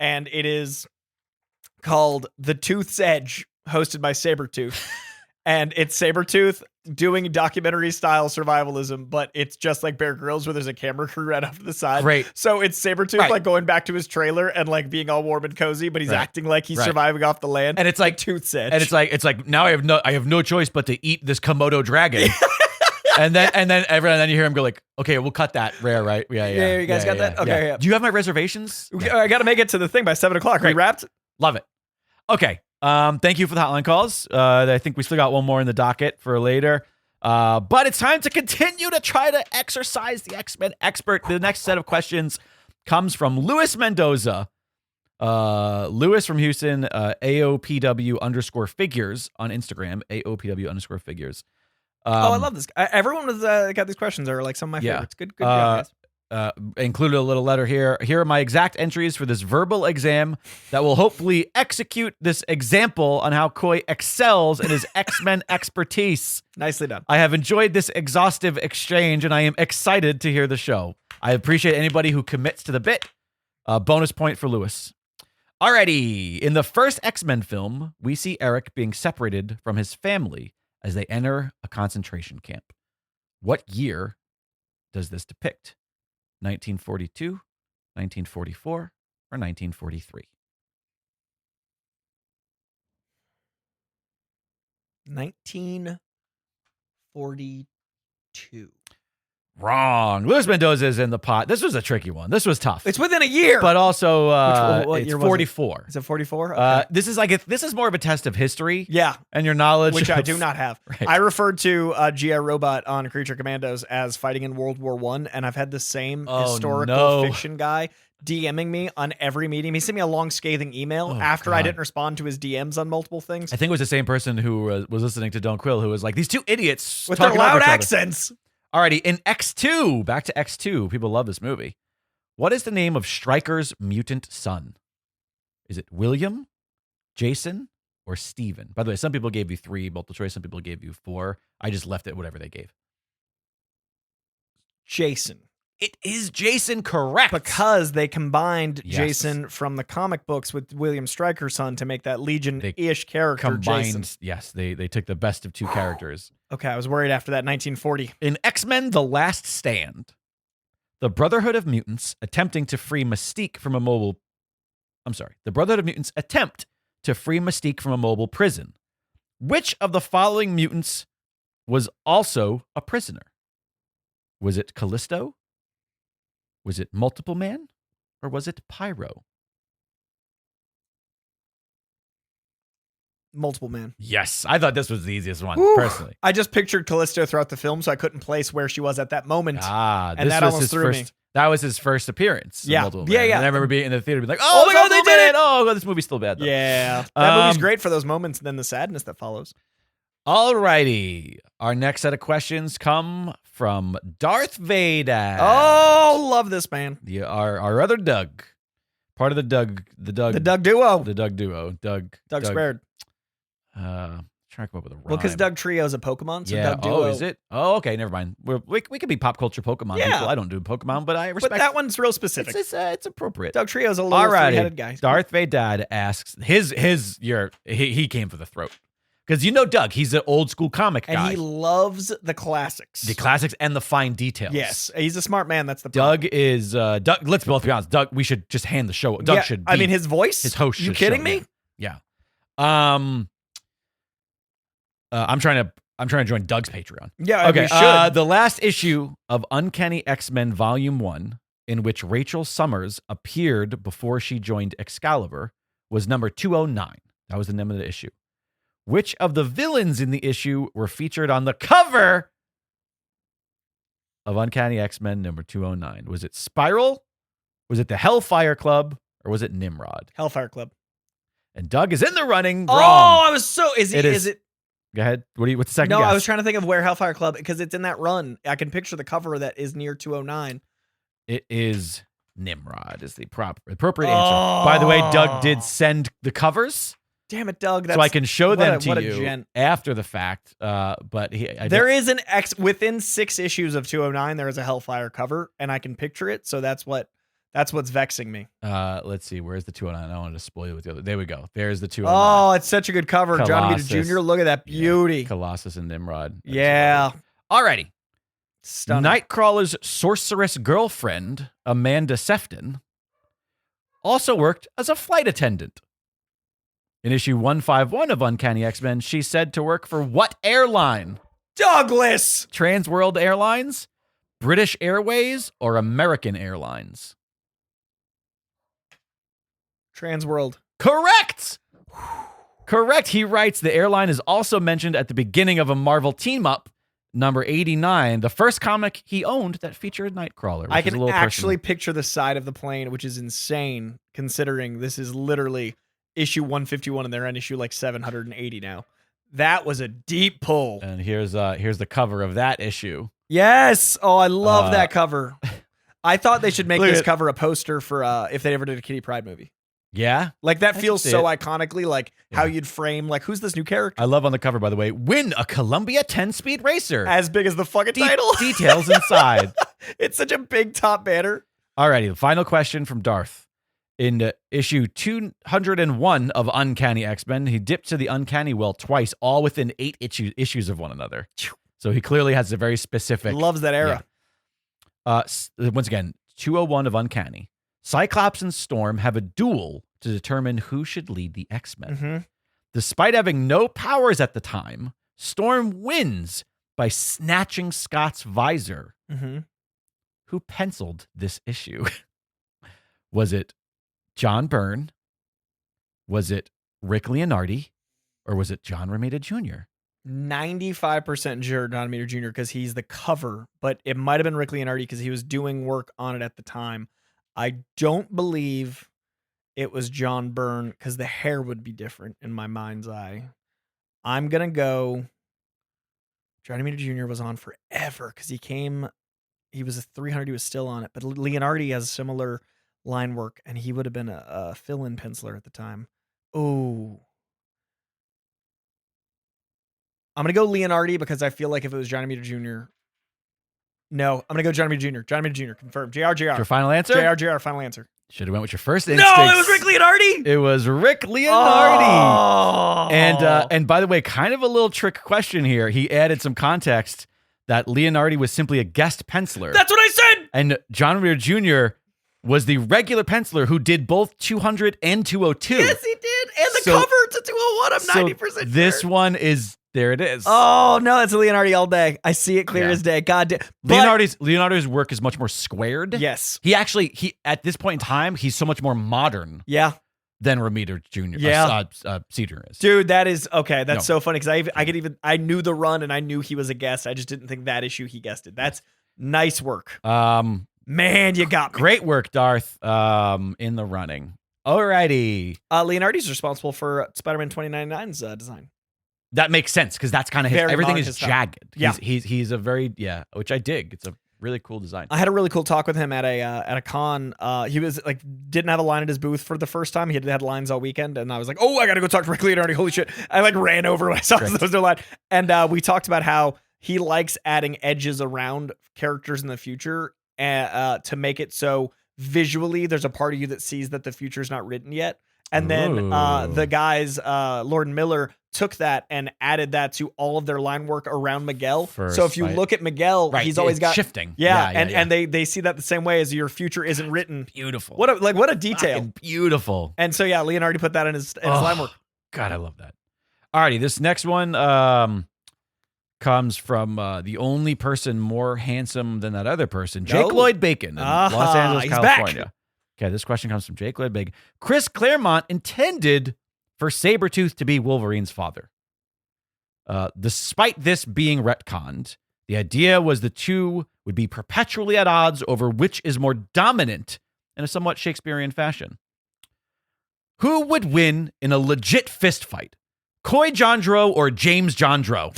and it is called The Tooth's Edge, hosted by Sabretooth. And it's Sabretooth doing documentary-style survivalism, but it's just like Bear Grylls, where there's a camera crew right off to the side. Great. So it's Sabretooth like going back to his trailer and like being all warm and cozy, but he's acting like he's surviving off the land. And it's like Tooth's Edge. And it's like now I have no choice but to eat this Komodo dragon. And then you hear him go like, okay, we'll cut that rare, right? Yeah. You guys got that? Okay. Yeah. Do you have my reservations? I got to make it to the thing by 7 o'clock. Are you wrapped? Love it. Okay. Thank you for the hotline calls. I think we still got one more in the docket for later. But it's time to continue to try to exercise the X-Men expert. The next set of questions comes from Luis Mendoza. Lewis from Houston, AOPW_figures on Instagram, AOPW_figures. I love this. Everyone was got these questions are like some of my favorites. Good guys. Included a little letter here. Here are my exact entries for this verbal exam that will hopefully execute this example on how Coy excels in his X-Men expertise. Nicely done. I have enjoyed this exhaustive exchange, and I am excited to hear the show. I appreciate anybody who commits to the bit. Bonus point for Lewis. Alrighty. In the first X-Men film, we see Eric being separated from his family as they enter a concentration camp. What year does this depict? 1942, 1944, or 1943? 1942. Wrong. Luis Mendoza is in the pot. This was a tricky one. This was tough. It's within a year. But also, what it's year 44. Is it 44? Okay. This is more of a test of history. Yeah. And your knowledge. Which I do not have. Right. I referred to GI Robot on Creature Commandos as fighting in World War I, and I've had the same historical fiction guy DMing me on every meeting. He sent me a long scathing email after I didn't respond to his DMs on multiple things. I think it was the same person who was listening to Don't Quill who was like, these two idiots with their loud accents. Alrighty, in X2, back to X2. People love this movie. What is the name of Stryker's mutant son? Is it William, Jason, or Steven? By the way, some people gave you 3 multiple choice. Some people gave you 4. I just left it whatever they gave. Jason. It is Jason, correct. Because they combined Jason from the comic books with William Stryker's son to make that Legion-ish character, Jason. Yes, they took the best of 2 characters. Okay, I was worried after that 1940. In X-Men The Last Stand, the Brotherhood of Mutants attempting to free Mystique from a mobile... The Brotherhood of Mutants attempt to free Mystique from a mobile prison. Which of the following mutants was also a prisoner? Was it Callisto? Was it Multiple Man? Or was it Pyro? Multiple Man. Yes, I thought this was the easiest one, personally. I just pictured Callisto throughout the film, so I couldn't place where she was at that moment. And that almost threw me. That was his first appearance. Yeah. And I remember being in the theater being like, oh my God, they did it! Oh, this movie's still bad, though. Yeah. That movie's great for those moments and then the sadness that follows. Alrighty. Our next set of questions come from Darth Vadad. Oh, love this man. Our other Doug. Part of the Doug duo. The Doug duo. Doug squared. Trying to come up with a rhyme. Well, because Doug Trio's a Pokemon, so Doug duo. Oh, is it? Oh, okay, never mind. We could be pop culture Pokemon people. I don't do Pokemon, but I respect. But that one's real specific. It's appropriate. Doug Trio's a little three-headed guy. Darth Vadad asks he came for the throat. Because Doug, he's an old school comic guy. And he loves the classics. The classics and the fine details. Yes, he's a smart man. That's the problem. Doug, let's both be honest. Doug, we should just hand the show. Doug should be. His voice? His host. You kidding me? Yeah. I'm trying to join Doug's Patreon. Yeah, okay. We should. The last issue of Uncanny X-Men Volume 1, in which Rachel Summers appeared before she joined Excalibur, was number 209. That was the name of the issue. Which of the villains in the issue were featured on the cover of Uncanny X-Men number 209? Was it Spiral? Was it the Hellfire Club? Or was it Nimrod? Hellfire Club. And Doug is in the running. Wrong. Oh, I was so... Is it Go ahead. What's the second No, guess? I was trying to think of where Hellfire Club, because it's in that run. I can picture the cover that is near 209. It is Nimrod is the appropriate answer. By the way, Doug did send the covers. Damn it, Doug. So I can show them to what a you gent. after the fact. But there is an X within 6 issues of 209. There is a Hellfire cover, and I can picture it. So that's what's vexing me. Let's see. Where's the 209? I don't want to spoil you with the other. There we go. There's the 209. Oh, it's such a good cover. Colossus. John Romita Jr. Look at that beauty. Yeah. Colossus and Nimrod. That's yeah. Alrighty. Stunning. Nightcrawler's sorceress girlfriend, Amanda Sefton, also worked as a flight attendant. In issue 151 of Uncanny X-Men, she's said to work for what airline? Douglas! Transworld Airlines, British Airways, or American Airlines? Transworld. Correct! Correct. He writes, the airline is also mentioned at the beginning of a Marvel team-up, number 89, the first comic he owned that featured Nightcrawler. I can actually picture the side of the plane, which is insane, considering this is literally issue 151 and they're on issue like 780 now. That was a deep pull. And here's the cover of that issue. Yes. Oh, I love that cover. I thought they should make this cover a poster for if they ever did a Kitty Pryde movie. Yeah. Like that feels so iconically like how you'd frame, like, who's this new character? I love on the cover, by the way, win a Columbia 10-speed racer. As big as the fucking title. Details inside. It's such a big top banner. Alrighty, the final question from Darth. In issue 201 of Uncanny X-Men, he dipped to the Uncanny well twice, all within 8 issues of one another. So he clearly has a very specific... Loves that era. Yeah. Once again, 201 of Uncanny. Cyclops and Storm have a duel to determine who should lead the X-Men. Mm-hmm. Despite having no powers at the time, Storm wins by snatching Scott's visor. Mm-hmm. Who penciled this issue? Was it John Byrne? Was it Rick Leonardi? Or was it John Romita Jr.? 95% sure John Romita Jr. because he's the cover, but it might have been Rick Leonardi because he was doing work on it at the time. I don't believe it was John Byrne because the hair would be different in my mind's eye. I'm going to go. John Romita Jr. was on forever because he was a 300, he was still on it. But Leonardi has similar line work and he would have been a fill-in penciler at the time. Oh. I'm going to go Leonardi because I feel like if it was John Romita Jr., no, I'm going to go John Romita Jr. John Romita Jr. Confirmed. JR. Your final answer? JR. Final answer. Should have went with your first instinct. No, it was Rick Leonardi. It was Rick Leonardi. Oh. And by the way, kind of a little trick question here. He added some context that Leonardi was simply a guest penciler. That's what I said. And John Romita Jr. was the regular penciler who did both 200 and 202. Yes, he did. And the cover to 201. I'm 90% sure. This one is... There it is. Oh, no, it's Leonardi all day. I see it clear as day. God damn. Leonardi's work is much more squared. Yes. He at this point in time, he's so much more modern. Yeah. Than Romita Jr. Yeah. Cedar is. Dude, that is okay. That's so funny because I knew the run and I knew he was a guest. I just didn't think that issue he guested. That's nice work. Man, you got me. Great work, Darth. In the running. Alrighty. Leonardi's responsible for Spider-Man 2099's design. That makes sense because that's kind of everything is jagged. Yeah. He's a very which I dig. It's a really cool design. I had a really cool talk with him at a con. He was like didn't have a line at his booth for the first time. He had lines all weekend, and I was like, oh, I gotta go talk to Rick Leonardi. Holy shit! I like ran over when I saw there was no line, and we talked about how he likes adding edges around characters in the future to make it so visually there's a part of you that sees that the future's not written yet. And then the guys, Lord and Miller, took that and added that to all of their line work around Miguel. So if you look at Miguel, he's always got shifting. And they see that the same way as your future isn't written. Beautiful. What a detail. Fucking beautiful. And so Leonardi put that in his line work. God, I love that. Alrighty, this next one comes from the only person more handsome than that other person, Jake Lloyd Bacon in Los Angeles, California. Okay, this question comes from Jake Lloyd Bacon. Chris Claremont intended for Sabretooth to be Wolverine's father. Despite this being retconned, the idea was the two would be perpetually at odds over which is more dominant in a somewhat Shakespearean fashion. Who would win in a legit fist fight? Coy Jandro or James Jandro?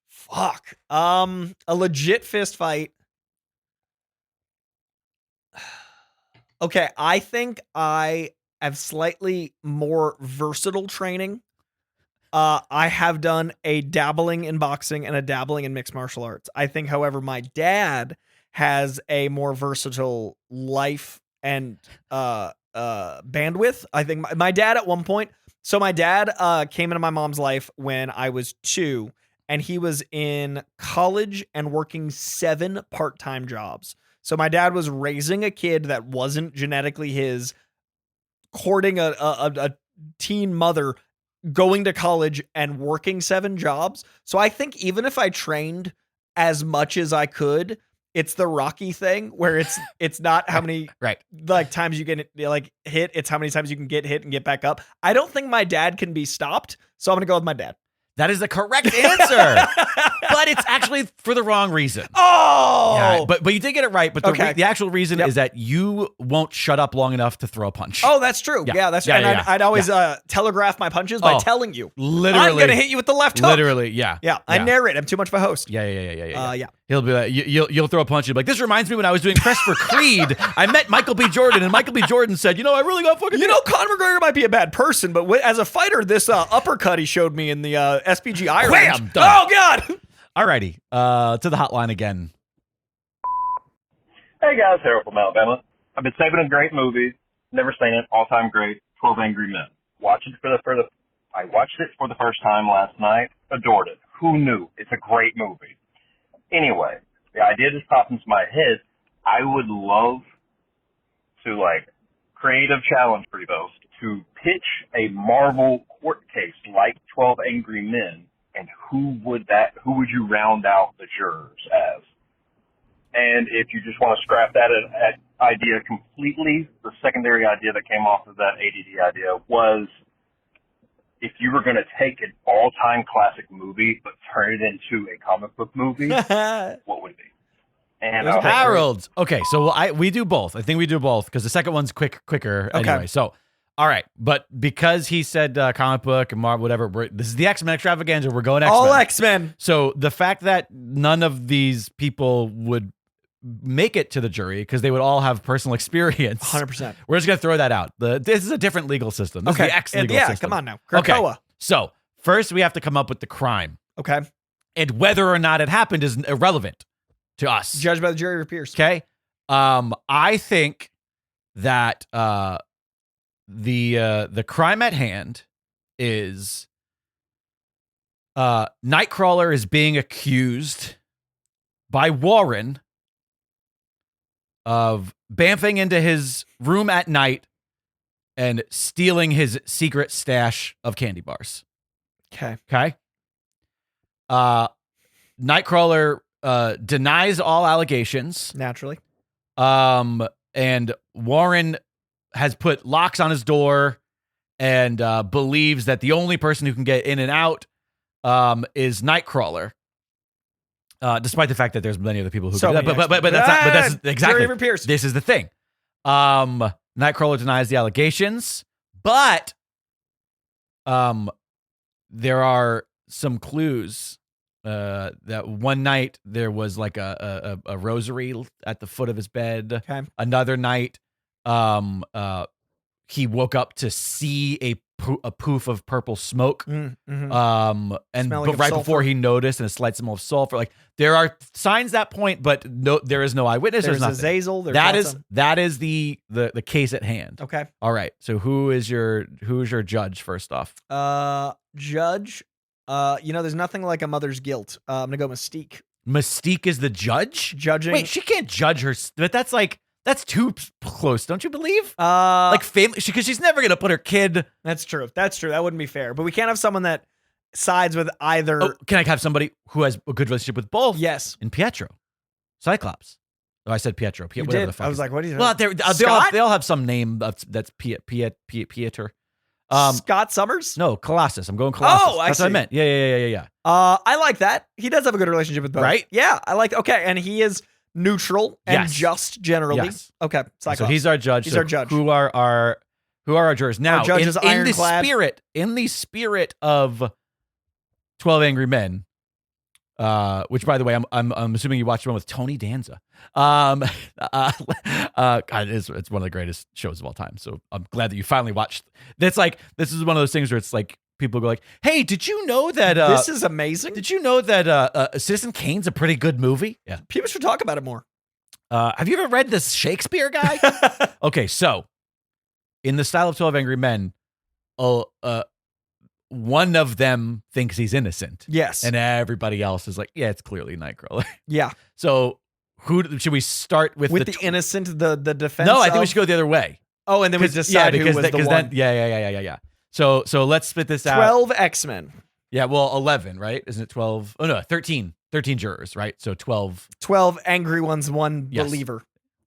Fuck. A legit fist fight. Okay, I think I have slightly more versatile training. I have done a dabbling in boxing and a dabbling in mixed martial arts. I think, however, my dad has a more versatile life and bandwidth. I think my dad at one point. So my dad came into my mom's life when I was 2, and he was in college and working 7 part-time jobs. So my dad was raising a kid that wasn't genetically his, courting a teen mother, going to college and working 7 jobs. So I think even if I trained as much as I could, it's the Rocky thing where it's not how many like times you get like hit, it's how many times you can get hit and get back up. I don't think my dad can be stopped, so I'm gonna go with my dad. That is the correct answer, but it's actually for the wrong reason. Oh, yeah, but you did get it right. But the actual reason is that you won't shut up long enough to throw a punch. Oh, that's true. Yeah, that's true. And I'd always telegraph my punches by telling you, literally, I'm gonna hit you with the left hook. Literally, yeah. I narrate. I'm too much of a host. Yeah. He'll be like, you'll throw a punch. You'll be like, this reminds me when I was doing press for Creed. I met Michael B. Jordan, and Michael B. Jordan said, I really got fucking. Conor McGregor might be a bad person, but as a fighter, this uppercut he showed me in the SPG Iron. Wham! Done. Oh God! Alrighty, to the hotline again. Hey guys, Harold from Alabama. I've been saving a great movie. Never seen it. All-time great. 12 Angry Men. I watched it for the first time last night. Adored it. Who knew? It's a great movie. Anyway, the idea just popped into my head. I would love to, creative challenge for you both to pitch a Marvel court case like 12 Angry Men, and who would you round out the jurors as? And if you just want to scrap that idea completely, the secondary idea that came off of that ADD idea was, if you were going to take an all-time classic movie but turn it into a comic book movie, what would it be? And Harold. Okay, so we do both. I think we do both because the second one's quicker anyway. So, all right, but because he said comic book and Marvel, whatever, this is the X-Men extravaganza. We're going X-Men. All X-Men. So the fact that none of these people would make it to the jury because they would all have personal experience. 100%. We're just gonna throw that out. This is a different legal system. This is the X legal system. Come on now. Krakoa. Okay. So first we have to come up with the crime. Okay. And whether or not it happened is irrelevant to us. Judged by the jury of your peers. Okay. I think that the crime at hand is Nightcrawler is being accused by Warren of bamfing into his room at night and stealing his secret stash of candy bars. Okay. Nightcrawler denies all allegations. Naturally. And Warren has put locks on his door and believes that the only person who can get in and out is Nightcrawler. Despite the fact that there's many other people who can do that, but that's exactly. This is the thing. Nightcrawler denies the allegations, but there are some clues that one night there was like a rosary at the foot of his bed. Okay. Another night, he woke up to see a poof of purple smoke. And right before he noticed, and a slight smell of sulfur. Like there are signs that point, but no, there is no eyewitness. There's nothing. Azazel. That is the case at hand. Okay. All right. So who is your judge first off? Judge. There's nothing like a mother's guilt. I'm gonna go Mystique. Mystique is the judge? Judging. Wait, she can't judge her, but that's too close, don't you believe? Family, because she's never gonna put her kid. That's true. That wouldn't be fair. But we can't have someone that sides with either. Oh, can I have somebody who has a good relationship with both? Yes. And Pietro, Cyclops. Oh, I said Pietro. You whatever did. the fuck. I was like, what do you? Well, they all have some name that's Pieter. Scott Summers? No, Colossus. I'm going Colossus. Oh, that's what I meant. Yeah. I like that. He does have a good relationship with both. Right? Yeah, I like. Okay, and he is neutral and just generally. Yes. Okay, Cyclops. So he's our judge. He's our judge. Who are our Who are our jurors now? Our judges, in the ironclad. in the spirit of 12 Angry Men, which, by the way, I'm assuming you watched the one with Tony Danza. God, it's one of the greatest shows of all time. So I'm glad that you finally watched. This is one of those things where it's like people go like, "Hey, did you know that this is amazing? Did you know that Citizen Kane's a pretty good movie?" Yeah, People should talk about it more. have you ever read this Shakespeare guy? Okay, so in the style of 12 Angry Men, one of them thinks he's innocent. Yes. And everybody else is like, yeah, it's clearly Nightcrawler. Yeah. So who should we start with? With the innocent, the defense? No, I think we should go the other way. Oh, and then we decide who was the one. Then, yeah. So let's spit this out. 12 X-Men. Yeah, well, 11, right? Isn't it 12? Oh, no, 13. 13 jurors, right? So 12. 12 angry ones, one Yes. believer.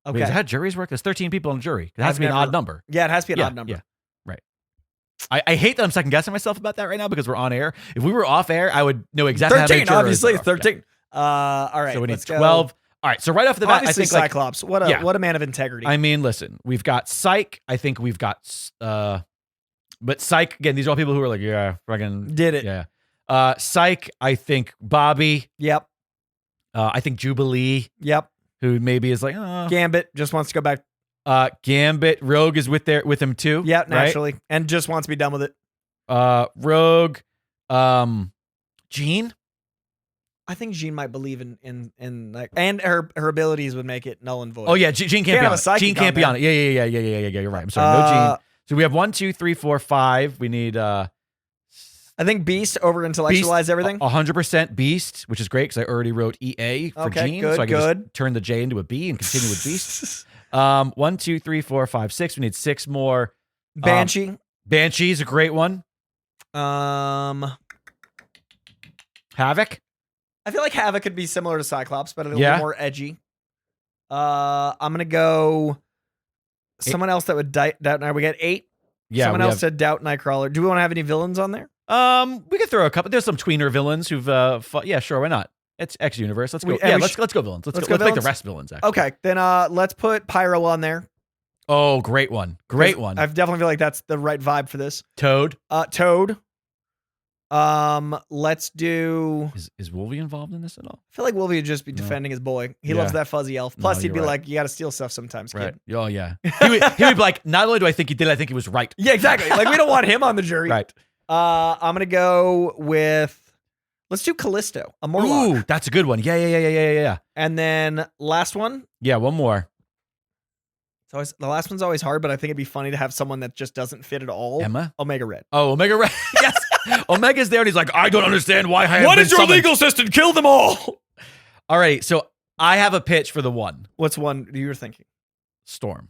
Wait, Okay. is that how juries work? There's 13 people on a jury. It has to be an odd number. Yeah, it has to be an odd number. Yeah, right. I hate that I'm second guessing myself about that right now because we're on air. If we were off air, I would know exactly 13, how many jurors obviously, there are. 13. All right. So we need let's go. 12. All right, so right off the bat, Obviously, I think like, Cyclops. What a man of integrity. I mean, listen, we've got Psych. I think we've got, but Psych, again, these are all people who are like, yeah, fucking. Did it. Yeah. Psych, I think Bobby. Yep. I think Jubilee, Yep. who maybe is like, oh. Gambit just wants to go back. Gambit, Rogue is with him too. Yep, right? naturally. And just wants to be done with it. Rogue, Jean. I think Jean might believe in like, and her abilities would make it null and void. Oh yeah, Jean can't Can't be have on a it. psychic Jean can't on be there. on it. Yeah. You're right. I'm sorry. No Jean. So we have 1, 2, 3, 4, 5. We need I think Beast over intellectualize everything. 100% Beast, which is great because I already wrote EA for Okay, Jean, good, so I can good. just turn the J into a B and continue with Beast. 1, 2, 3, 4, 5, 6. We need 6 more. Banshee. Banshee's a great one. Havoc. I feel like Havoc could be similar to Cyclops, but a little Yeah. bit more edgy. I'm gonna go someone else that would doubt Night. We got 8. Yeah. Someone else said doubt Nightcrawler. Do we want to have any villains on there? We could throw a couple. There's some tweener villains who've fought. Yeah, sure, why not? It's X universe. Let's go. Let's go villains. Let's go make the villains? rest villains. Actually. Okay, then let's put Pyro on there. Oh, great one. Great one. I definitely feel like that's the right vibe for this. Toad. Toad. Let's do. Is Wolvie involved in this at all? I feel like Wolvie would just be No. defending his boy. He Yeah. loves that fuzzy elf. Plus, No, he'd you're be right. like, "You got to steal stuff sometimes, Right. kid." Oh yeah. He would be like, not only do I think he did, I think he was right. Yeah, exactly. Like we don't want him on the jury. Right. I'm gonna go with. Let's do Callisto, a Morlock. Ooh, that's a good one. Yeah. And then last one. Yeah, one more. It's always the last one's always hard, but I think it'd be funny to have someone that just doesn't fit at all. Emma? Omega Red. Oh, Omega Red. Yes. Omega's there and he's like, I don't understand why I have What been is your summoned." legal system? Kill them all. All right, so I have a pitch for the one. What's one you were thinking? Storm.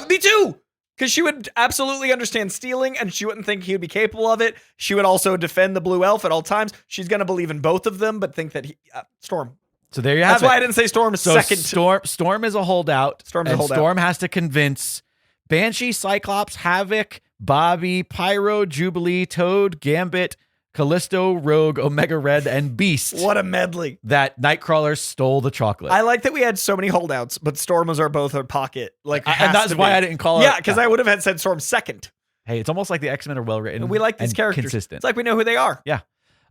Me too. Because she would absolutely understand stealing, and she wouldn't think he would be capable of it. She would also defend the blue elf at all times. She's gonna believe in both of them, but think that he Storm. So there you have That's it. why I didn't say Storm So second. Storm is a holdout. Storm's a and holdout. Storm has to convince Banshee, Cyclops, Havoc, Bobby, Pyro, Jubilee, Toad, Gambit, Callisto, Rogue, Omega Red, and Beast What a medley. that Nightcrawler stole the chocolate. I like that we had so many holdouts, but Storm was both our pocket. Like, and that's why I didn't call it. Yeah, because I would have had said Storm second. Hey, it's almost like the X-Men are well written. And we like these and characters. consistent. It's like we know who they are. Yeah.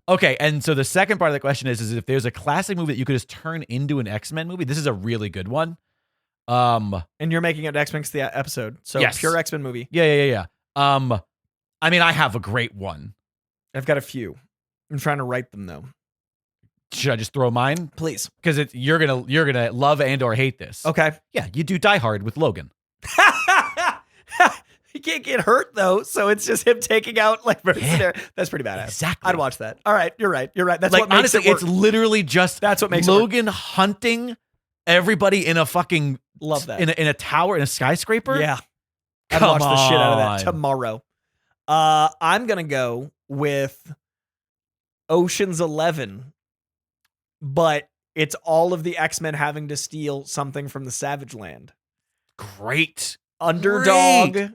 Okay, and so the second part of the question is if there's a classic movie that you could just turn into an X-Men movie, this is a really good one. And you're making it X-Men the episode. So Yes. pure X-Men movie. Yeah. I mean, I have a great one. I've got a few. I'm trying to write them though. Should I just throw mine? Please. Because you're gonna love and or hate this. Okay. Yeah, you do Die Hard with Logan. He can't get hurt though, so it's just him taking out like mercenary. That's pretty badass. Exactly. I'd watch that. All right, you're right. That's like what makes honestly, it work. it's literally just That's what makes it work. Logan hunting everybody in a fucking Love that. in a tower in a skyscraper. Yeah. I'd Come watch the shit out of that on. tomorrow. I'm gonna go with Ocean's 11, but it's all of the X-Men having to steal something from the Savage Land. Great. Underdog, Great.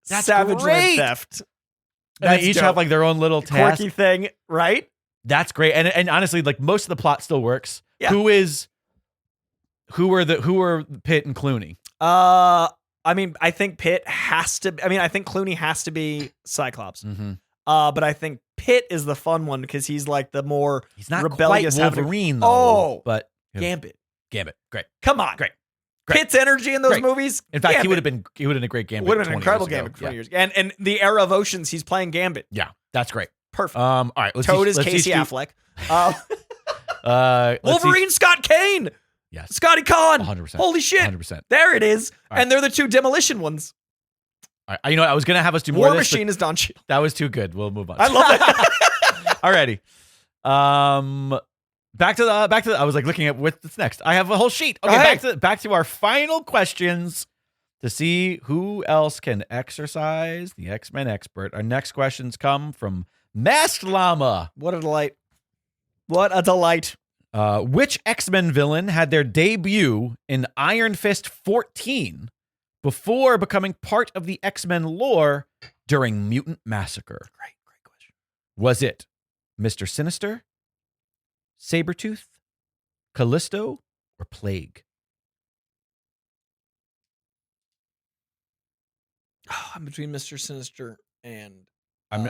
That's Savage great. Land theft. And they each have like their own little task. quirky thing, right? That's great. And honestly, like most of the plot still works. Yeah. Who are Pitt and Clooney? I mean, I think Pitt has to. I mean, I think Clooney has to be Cyclops. Mm-hmm. But I think Pitt is the fun one because he's like the more He's not rebellious quite Wolverine, though. Oh, but Gambit. Great. Come on, Great. Pitt's energy in those Great. movies. In fact, Gambit. he would have been a great Gambit. Would have been an 20 incredible years ago. Gambit 20 years. And the era of Oceans, he's playing Gambit. Yeah, that's great. Perfect. All right, Toad is Casey Affleck. Wolverine, Scott Kane. Yes. Scotty Conn. 100%. Holy shit. 100%. There it is. All right. And they're the two demolition ones. All right. You know what? I was going to have us do more War of this, Machine is Don Cheadle. that was too good. We'll move on. I love that. Alrighty. Back to the I was like looking at what's next. I have a whole sheet. Okay, back to our final questions to see who else can exercise the X-Men expert. Our next questions come from Masked Llama. What a delight. What a delight. Which X-Men villain had their debut in Iron Fist 14 before becoming part of the X-Men lore during Mutant Massacre? Great question. Was it Mr. Sinister, Sabretooth, Callisto, or Plague? Oh, I'm between Mr. Sinister and I'm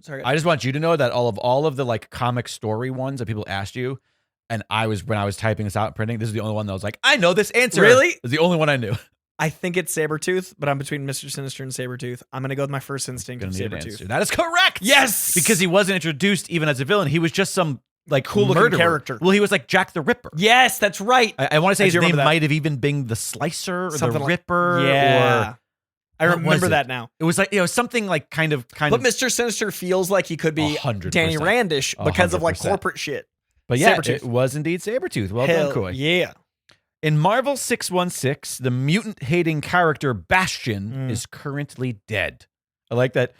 sorry. I just want you to know that all of the like comic story ones that people asked you, and when I was typing this out and printing, this is the only one that was like, I know this answer. Really? It's the only one I knew. I think it's Sabretooth, but I'm between Mr. Sinister and Sabretooth. I'm going to go with my first instinct of Sabretooth. That is correct. Yes! Because he wasn't introduced even as a villain. He was just some like cool-looking murderer. character. Well, he was like Jack the Ripper. Yes, that's right. I want to say his do name remember that. might have even been the Slicer or Something the like- Ripper. Yeah. Or I what was remember it? that now. It was like, something like kind of. But Mr. Sinister feels like he could be 100%. Danny Randish because of like 100%. corporate shit. But yeah, Sabretooth. it was indeed Sabretooth. Well Hell done, Coy. yeah. In Marvel 616, the mutant-hating character Bastion is currently dead. I like that.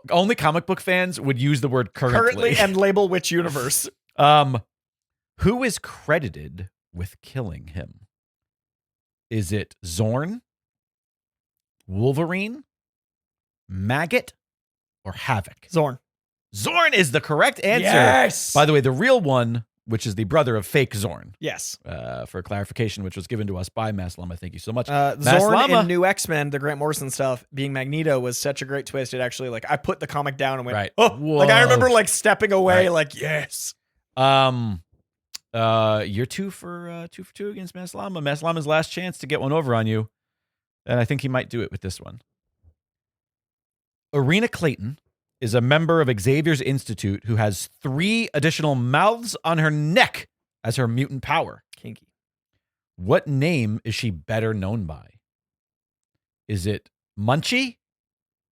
Only comic book fans would use the word currently. And label which universe. Who is credited with killing him? Is it Zorn, Wolverine, Maggot, or Havoc? Zorn. Zorn is the correct answer. Yes. By the way, the real one, which is the brother of fake Zorn. Yes. For clarification, which was given to us by Mass Llama. Thank you so much. Zorn Llama. in New X-Men, the Grant Morrison stuff, being Magneto was such a great twist. It actually, like, I put the comic down and went, Right. oh, like I Whoa. remember like stepping away, Right. like, yes. You're 2 for 2 against Mass Llama. Mass Llama's last chance to get one over on you. And I think he might do it with this one. Arena Clayton is a member of Xavier's Institute who has 3 additional mouths on her neck as her mutant power. Kinky. What name is she better known by? Is it Munchie,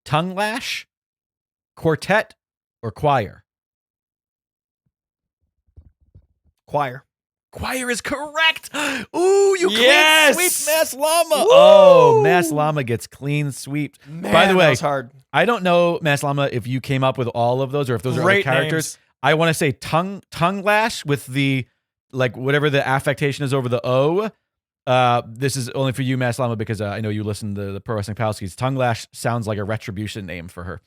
Tongue Lash, Quartet, or Choir? Choir. Choir is correct. Ooh, you Yes! clean sweep Mass Llama. Woo! Oh, Mass Llama gets clean sweeped. Man, By the that way, was hard. I don't know, Mass Llama, if you came up with all of those or if those are other Great characters. names. I want to say tongue lash with the, like, whatever the affectation is over the O. This is only for you, Mass Llama, because I know you listen to the Pro Wrestling Palskis. Tongue lash sounds like a retribution name for her.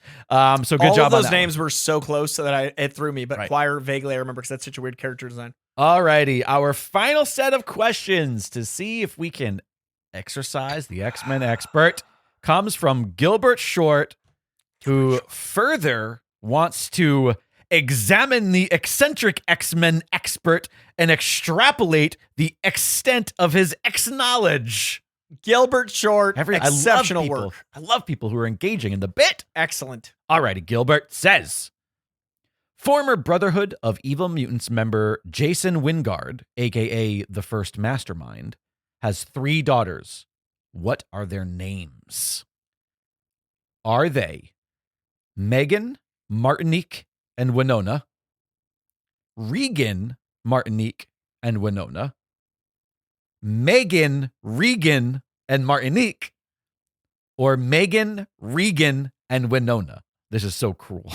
So good All job of those on that names were so close that it threw me, but Right. Choir vaguely I remember because that's such a weird character design. Alrighty, our final set of questions to see if we can exercise the X-Men expert comes from Gilbert Short, who further wants to examine the eccentric X-Men expert and extrapolate the extent of his X-knowledge. Gilbert Short, exceptional I love people, work. I love people who are engaging in the bit. Excellent. Alrighty, Gilbert says, former Brotherhood of Evil Mutants member Jason Wingard, a.k.a. the First Mastermind, has 3 daughters. What are their names? Are they Megan, Martinique, and Winona, Regan, Martinique, and Winona, Megan, Regan, and Martinique, or Megan, Regan, and Winona? This is so cruel.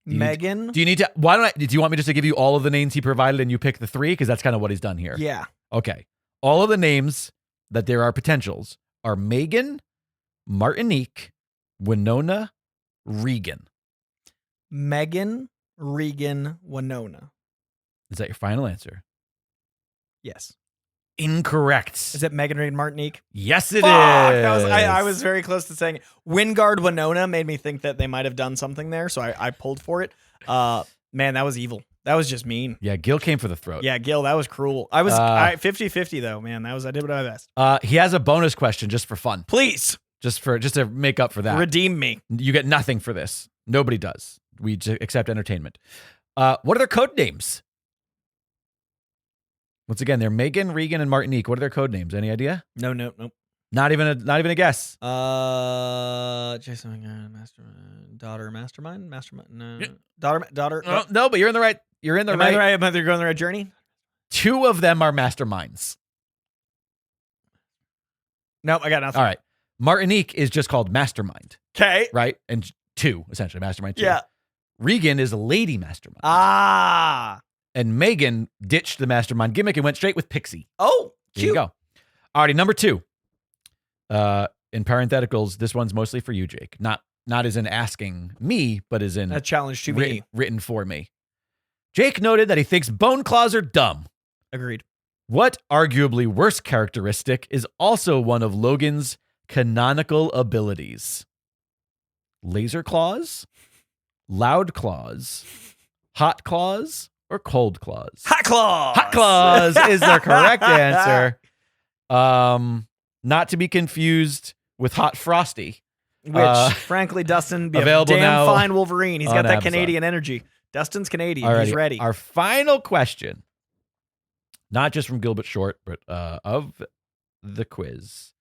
Megan? Do you need to? Do you want me just to give you all of the names he provided and you pick the 3? Because that's kind of what he's done here. Yeah. Okay. All of the names that there are potentials are Megan, Martinique, Winona, Regan. Megan, Regan, Winona. Is that your final answer? Yes. Incorrect. Is it Megan Reed Martinique? Yes, it is. I was very close to saying it. Wingard Winona made me think that they might have done something there, so I pulled for it. Man, that was evil. That was just mean. Yeah, Gil came for the throat. Yeah, Gil, that was cruel. I was 50-50 though, man. I did my best. He has a bonus question just for fun. Please. Just to make up for that. Redeem me. You get nothing for this. Nobody does. We just accept entertainment. What are their code names? Once again, they're Megan, Regan, and Martinique. What are their code names? Any idea? No. Not even a guess. Jason, Mastermind, daughter, Mastermind, no, daughter. No, but you're in the right. You're in the right. Am I going the right journey? 2 of them are masterminds. Nope, I got nothing. All right, Martinique is just called Mastermind. Okay, right, and 2 essentially Mastermind 2. Yeah. Regan is a lady mastermind. And Megan ditched the mastermind gimmick and went straight with Pixie. Oh, cute. There you go. Alrighty, number 2. In parentheticals, this one's mostly for you, Jake. Not as in asking me, but as in a challenge to me. Written for me. Jake noted that he thinks bone claws are dumb. Agreed. What arguably worse characteristic is also one of Logan's canonical abilities? Laser claws, loud claws, hot claws, or cold claws? Hot claws. Hot claws is the correct answer. Not to be confused with Hot Frosty. Which, frankly, Dustin, be available a damn now fine Wolverine. He's got that Amazon. Canadian energy. Dustin's Canadian. Alrighty, He's ready. Our final question, not just from Gilbert Short, but of the quiz.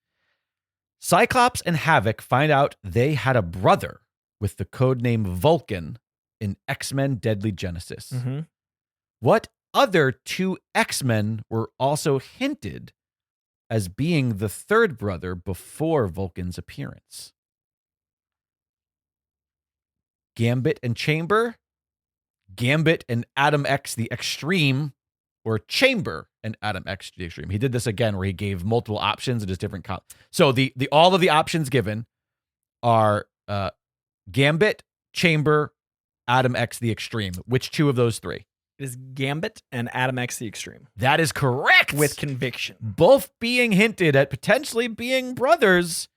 Cyclops and Havoc find out they had a brother with the codename Vulcan in X-Men Deadly Genesis. Mm-hmm. What other 2 X-Men were also hinted as being the third brother before Vulcan's appearance? Gambit and Chamber, Gambit and Adam X the Extreme, or Chamber and Adam X the Extreme. He did this again where he gave multiple options and just different So the all of the options given are Gambit, Chamber, Adam X the Extreme. Which 2 of those 3? It is Gambit and Adam X the Extreme. That is correct. With conviction. Both being hinted at potentially being brothers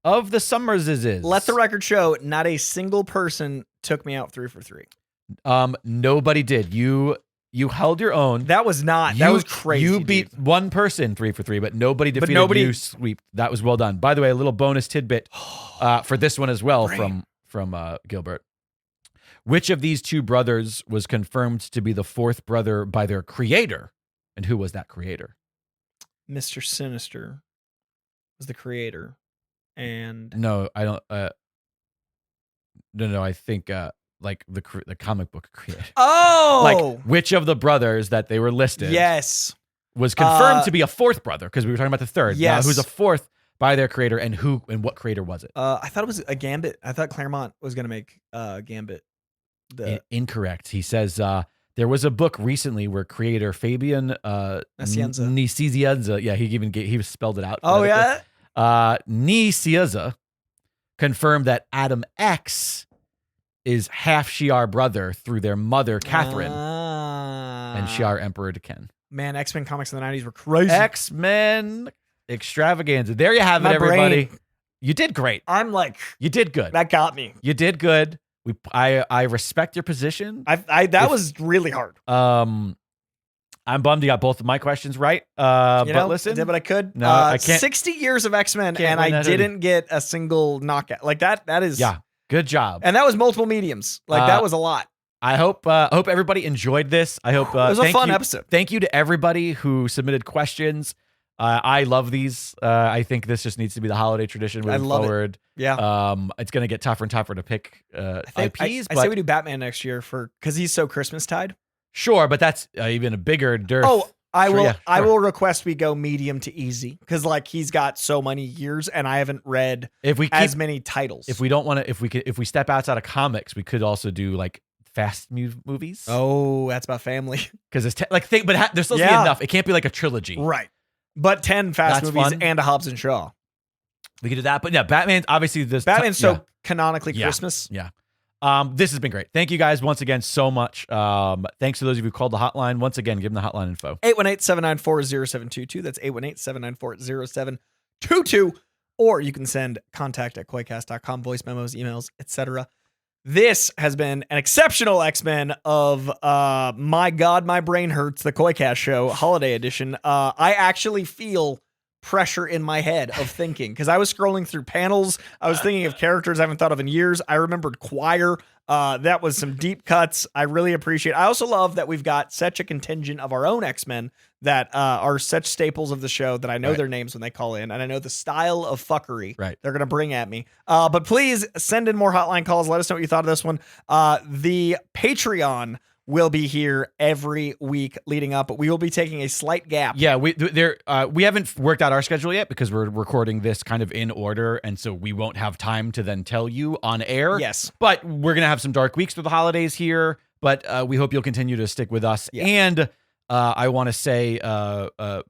of the Summerses. Let the record show, not a single person took me out 3 for 3. Nobody did. You held your own. That was crazy. You beat one person 3 for 3, but nobody defeated you. Sweep. That was well done. By the way, a little bonus tidbit for this one as well from Gilbert. Which of these 2 brothers was confirmed to be the 4th brother by their creator? And who was that creator? Mr. Sinister was the creator. And no, I don't. No, I think like the comic book creator. Oh, like which of the brothers that they were listed? Yes, was confirmed to be a 4th brother because we were talking about the 3rd. Yes, now, who's a 4th by their creator, and who and what creator was it? I thought it was a Gambit. I thought Claremont was going to make Gambit. Incorrect. He says there was a book recently where creator Fabian Nicieza, yeah, he spelled it out. Oh yeah, Nicieza confirmed that Adam X is half Shi'ar brother through their mother Catherine and Shi'ar Emperor Ken. Man, X-Men comics in the 90s were crazy. X-Men extravaganza. There you have it, everybody. You did great. You did good. That got me. You did good. I respect your position. That was really hard. I'm bummed you got both of my questions right. But listen, I did what I could. No, I can't. 60 years of X-Men, and I didn't get a single knockout. Like that is good job. And that was multiple mediums. Like that was a lot. I hope everybody enjoyed this. I hope it was a fun episode. Thank you to everybody who submitted questions. I love these. I think this just needs to be the holiday tradition moving forward. Yeah. It's going to get tougher and tougher to pick IPs. I say we do Batman next year because he's so Christmas tied. Sure, but that's even a bigger dearth. Oh, I will. Sure. I will request we go medium to easy because he's got so many years, and I haven't read as many titles. If we don't want to, if we step outside of comics, we could also do fast movies. Oh, that's about family. Because it's but there's supposed to be enough. It can't be like a trilogy, right? But 10 fast movies fun. And a Hobbs and Shaw. We could do that. But yeah, Batman. Obviously, Batman's so canonically Christmas. Yeah. This has been great. Thank you guys once again so much. Thanks to those of you who called the hotline. Once again, give them the hotline info. 818-794-0722. That's 818-794-0722. Or you can send contact@koicast.com, voice memos, emails, etc. This has been an exceptional X-Men of My God, My Brain Hurts, the Koicast Show, Holiday Edition. I actually feel pressure in my head of thinking, because I was scrolling through panels. I was thinking of characters I haven't thought of in years. I remembered Choir. That was some deep cuts. I really appreciate it. I also love that we've got such a contingent of our own X-Men that are such staples of the show that I know their names when they call in, and I know the style of fuckery they're going to bring at me. But please send in more hotline calls. Let us know what you thought of this one. The Patreon will be here every week leading up, but we will be taking a slight gap. Yeah, we haven't worked out our schedule yet because we're recording this kind of in order, and so we won't have time to then tell you on air. Yes. But we're going to have some dark weeks through the holidays here, but we hope you'll continue to stick with us. Yeah. And I want to say the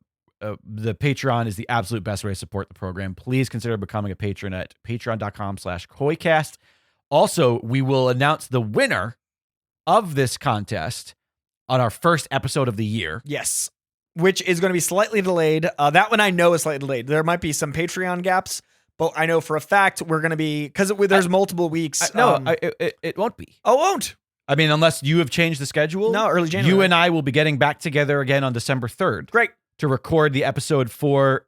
Patreon is the absolute best way to support the program. Please consider becoming a patron at patreon.com/Koicast. Also, we will announce the winner of this contest on our first episode of the year. Yes. Which is going to be slightly delayed. That one I know is slightly delayed. There might be some Patreon gaps, but I know for a fact we're going to be, because there's multiple weeks. It won't be. Oh, it won't. I mean, unless you have changed the schedule. No, early January. You and I will be getting back together again on December 3rd. Great. To record the episode for,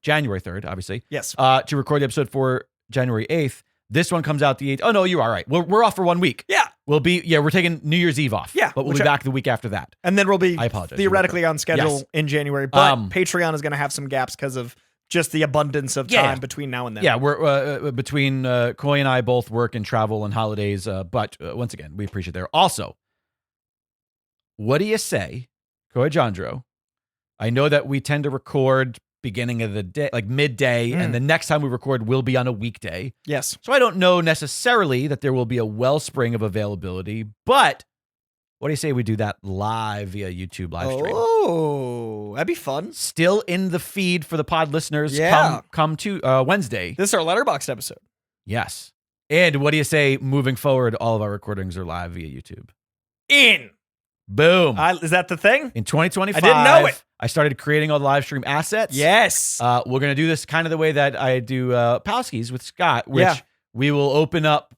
January 3rd, obviously. Yes. To record the episode for January 8th. This one comes out the 8th. Oh, no, you are right. We're off for 1 week. Yeah. We're taking New Year's Eve off. Yeah. But we'll be back the week after that. And then we'll be I apologize, theoretically on schedule in January. But Patreon is going to have some gaps because of just the abundance of time between now and then. Yeah, we're between Coy and I both work and travel and holidays. But once again, we appreciate there. Also, what do you say, Coy Jandro? I know that we tend to record beginning of the day, like midday, and the next time we record will be on a weekday. Yes. So I don't know necessarily that there will be a wellspring of availability, but what do you say we do that live via YouTube live stream? Oh, that'd be fun. Still in the feed for the pod listeners. Yeah. Come to Wednesday. This is our Letterboxd episode. Yes. And what do you say moving forward, all of our recordings are live via YouTube? In. Boom. Is that the thing? In 2025. I didn't know it. I started creating all the live stream assets. Yes. We're going to do this kind of the way that I do Palski's with Scott, which we will open up.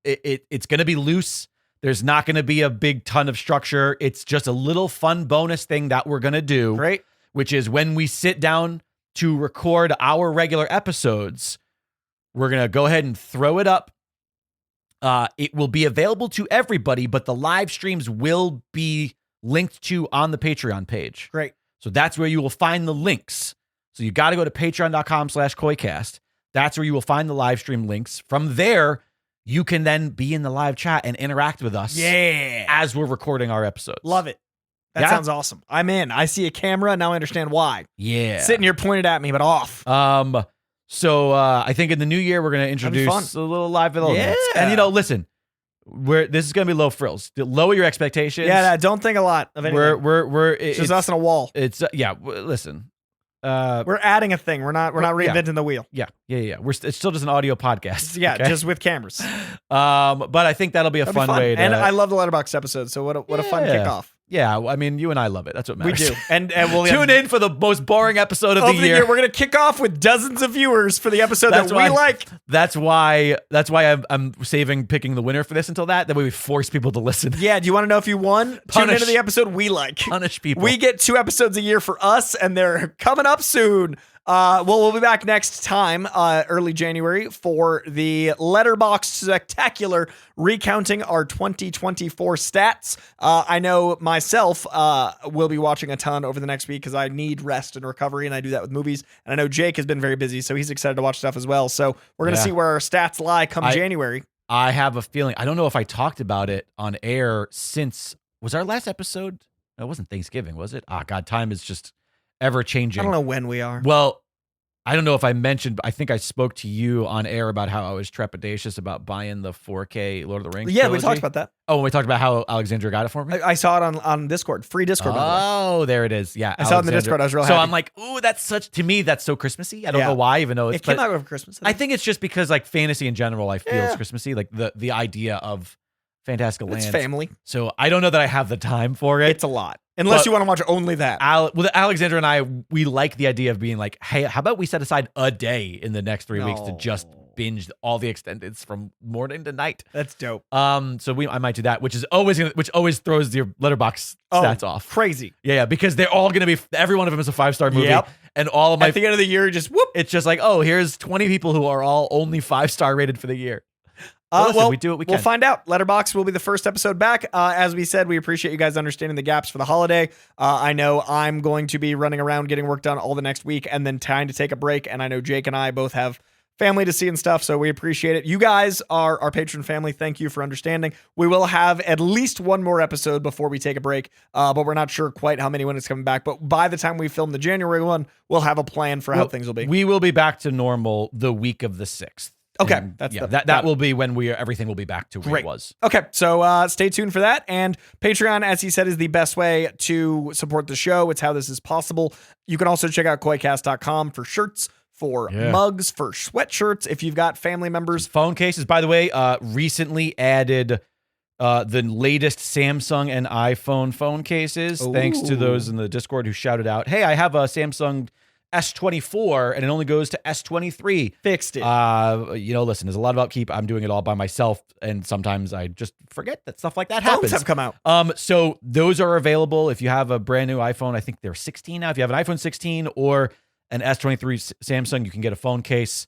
It's going to be loose. There's not going to be a big ton of structure. It's just a little fun bonus thing that we're going to do. Great. Which is when we sit down to record our regular episodes, we're going to go ahead and throw it up. It will be available to everybody, but the live streams will be linked to on the Patreon page. Great. So that's where you will find the links. So you got to go to patreon.com/Koicast. That's where you will find the live stream links. From there, you can then be in the live chat and interact with us as we're recording our episodes. Love it. That sounds awesome. I'm in. I see a camera. Now I understand why. Yeah. Sitting here pointed at me, but off. So I think in the new year, we're going to introduce a little live elements. And, listen, this is going to be low frills. Lower your expectations. Yeah, don't think a lot of anything. It's just us on a wall. It's, listen. We're adding a thing. We're not reinventing the wheel. Yeah. It's still just an audio podcast. Yeah, just with cameers. But I think that'll be a fun way to. And I love the Letterboxd episode. So what a fun kickoff. Yeah, I mean, you and I love it. That's what matters. We do. And we'll tune in for the most boring episode of the year. We're going to kick off with dozens of viewers for the episode that we like. That's why I'm saving picking the winner for this until that. That way we force people to listen. Yeah, do you want to know if you won? Tune into the episode we like. Punish people. We get 2 episodes a year for us, and they're coming up soon. We'll be back next time, early January, for the Letterboxd Spectacular, recounting our 2024 stats. I know myself will be watching a ton over the next week because I need rest and recovery, and I do that with movies. And I know Jake has been very busy, so he's excited to watch stuff as well. So we're going to see where our stats lie come January. I have a feeling, I don't know if I talked about it on air since, was our last episode? No, it wasn't Thanksgiving, was it? God, time is just ever changing. I don't know when we are. Well, I don't know if I mentioned, but I think I spoke to you on air about how I was trepidatious about buying the 4K Lord of the Rings Yeah, trilogy. we talked about that. Oh, we talked about how Alexandra got it for me? I saw it on Discord. Free Discord, by the way. Oh, there it is. Yeah. I saw it in the Discord. I was real happy. So I'm like, ooh, to me, that's so Christmassy. I don't know why, even though it came out over Christmas. I think it's just because like fantasy in general, I feel is Christmassy. Like the idea of fantastical lands. It's family. So I don't know that I have the time for it. It's a lot. Unless you want to watch only that. With Alexandra and I, we like the idea of being like, hey, how about we set aside a day in the next 3 weeks to just binge all the extendeds from morning to night. That's dope. So I might do that, which always throws your letterbox stats off. Crazy. Yeah, because they're all going to be, every one of them is a 5-star movie. Yep. And all of my, at the end of the year, just whoop. it's just like, oh, here's 20 people who are all only 5-star rated for the year. Listen, we do what we can. We'll find out. Letterboxd will be the first episode back. As we said, we appreciate you guys understanding the gaps for the holiday. I know I'm going to be running around getting work done all the next week and then trying to take a break. And I know Jake and I both have family to see and stuff, so we appreciate it. You guys are our patron family. Thank you for understanding. We will have at least one more episode before we take a break, but we're not sure quite how many when it's coming back. But by the time we film the January one, we'll have a plan for how things will be. We will be back to normal the week of the 6th. Okay, and that's that will be when everything will be back to where it was. Okay, so stay tuned for that. And Patreon, as he said, is the best way to support the show. It's how this is possible. You can also check out koicast.com for shirts, for mugs, for sweatshirts. If you've got family members, phone cases. By the way, recently added the latest Samsung and iPhone phone cases. Ooh. Thanks to those in the Discord who shouted out, "Hey, I have a Samsung S24 and it only goes to S23. Fixed it." Listen, there's a lot of upkeep. I'm doing it all by myself, and sometimes I just forget that stuff like that happens. Phones have come out. So those are available if you have a brand new iPhone. I think they're 16 now. If you have an iPhone 16 or an S23 Samsung, you can get a phone case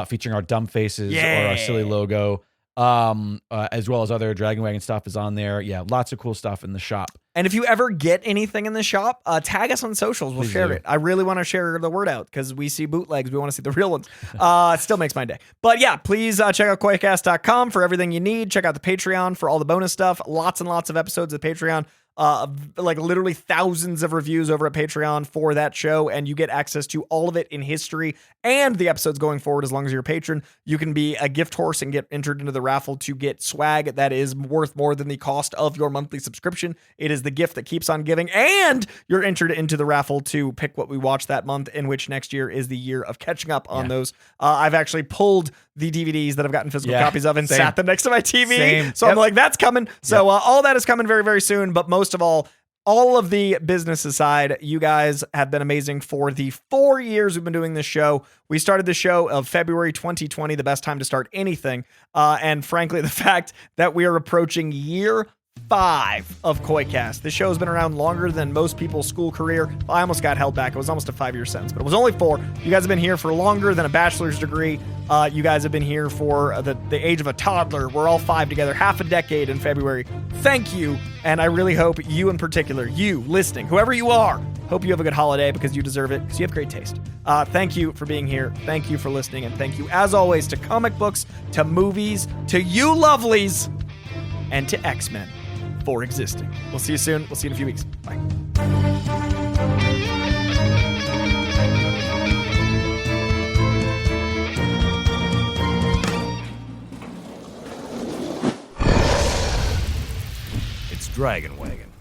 featuring our dumb faces or our silly logo, as well as other Dragon Wagon stuff is on there. Yeah, lots of cool stuff in the shop. And if you ever get anything in the shop, tag us on socials. We'll share it. I really want to share the word out because we see bootlegs. We want to see the real ones. It still makes my day. But yeah, please check out koicast.com for everything you need. Check out the Patreon for all the bonus stuff. Lots and lots of episodes of Patreon. Like literally thousands of reviews over at Patreon for that show, and you get access to all of it in history and the episodes going forward as long as you're a patron. You can be a gift horse and get entered into the raffle to get swag that is worth more than the cost of your monthly subscription. It is the gift that keeps on giving, and you're entered into the raffle to pick what we watch that month, in which next year is the year of catching up on those. I've actually pulled the DVDs that I've gotten physical copies of and sat them next to my TV. So I'm like, that's coming. So all that is coming very, very soon. But most of all of the business aside, you guys have been amazing for the 4 years we've been doing this show. We started the show of February 2020, the best time to start anything. And frankly, the fact that we are approaching year 5 of KoiCast. This show has been around longer than most people's school career. I almost got held back. It was almost a 5-year sentence, but it was only 4. You guys have been here for longer than a bachelor's degree. You guys have been here for the age of a toddler. We're all 5 together, half a decade in February. Thank you. And I really hope you in particular, you listening, whoever you are, hope you have a good holiday because you deserve it, because you have great taste. Thank you for being here. Thank you for listening. And thank you, as always, to comic books, to movies, to you lovelies, and to X-Men for existing. We'll see you soon. We'll see you in a few weeks. Bye. It's Dragon Wagon.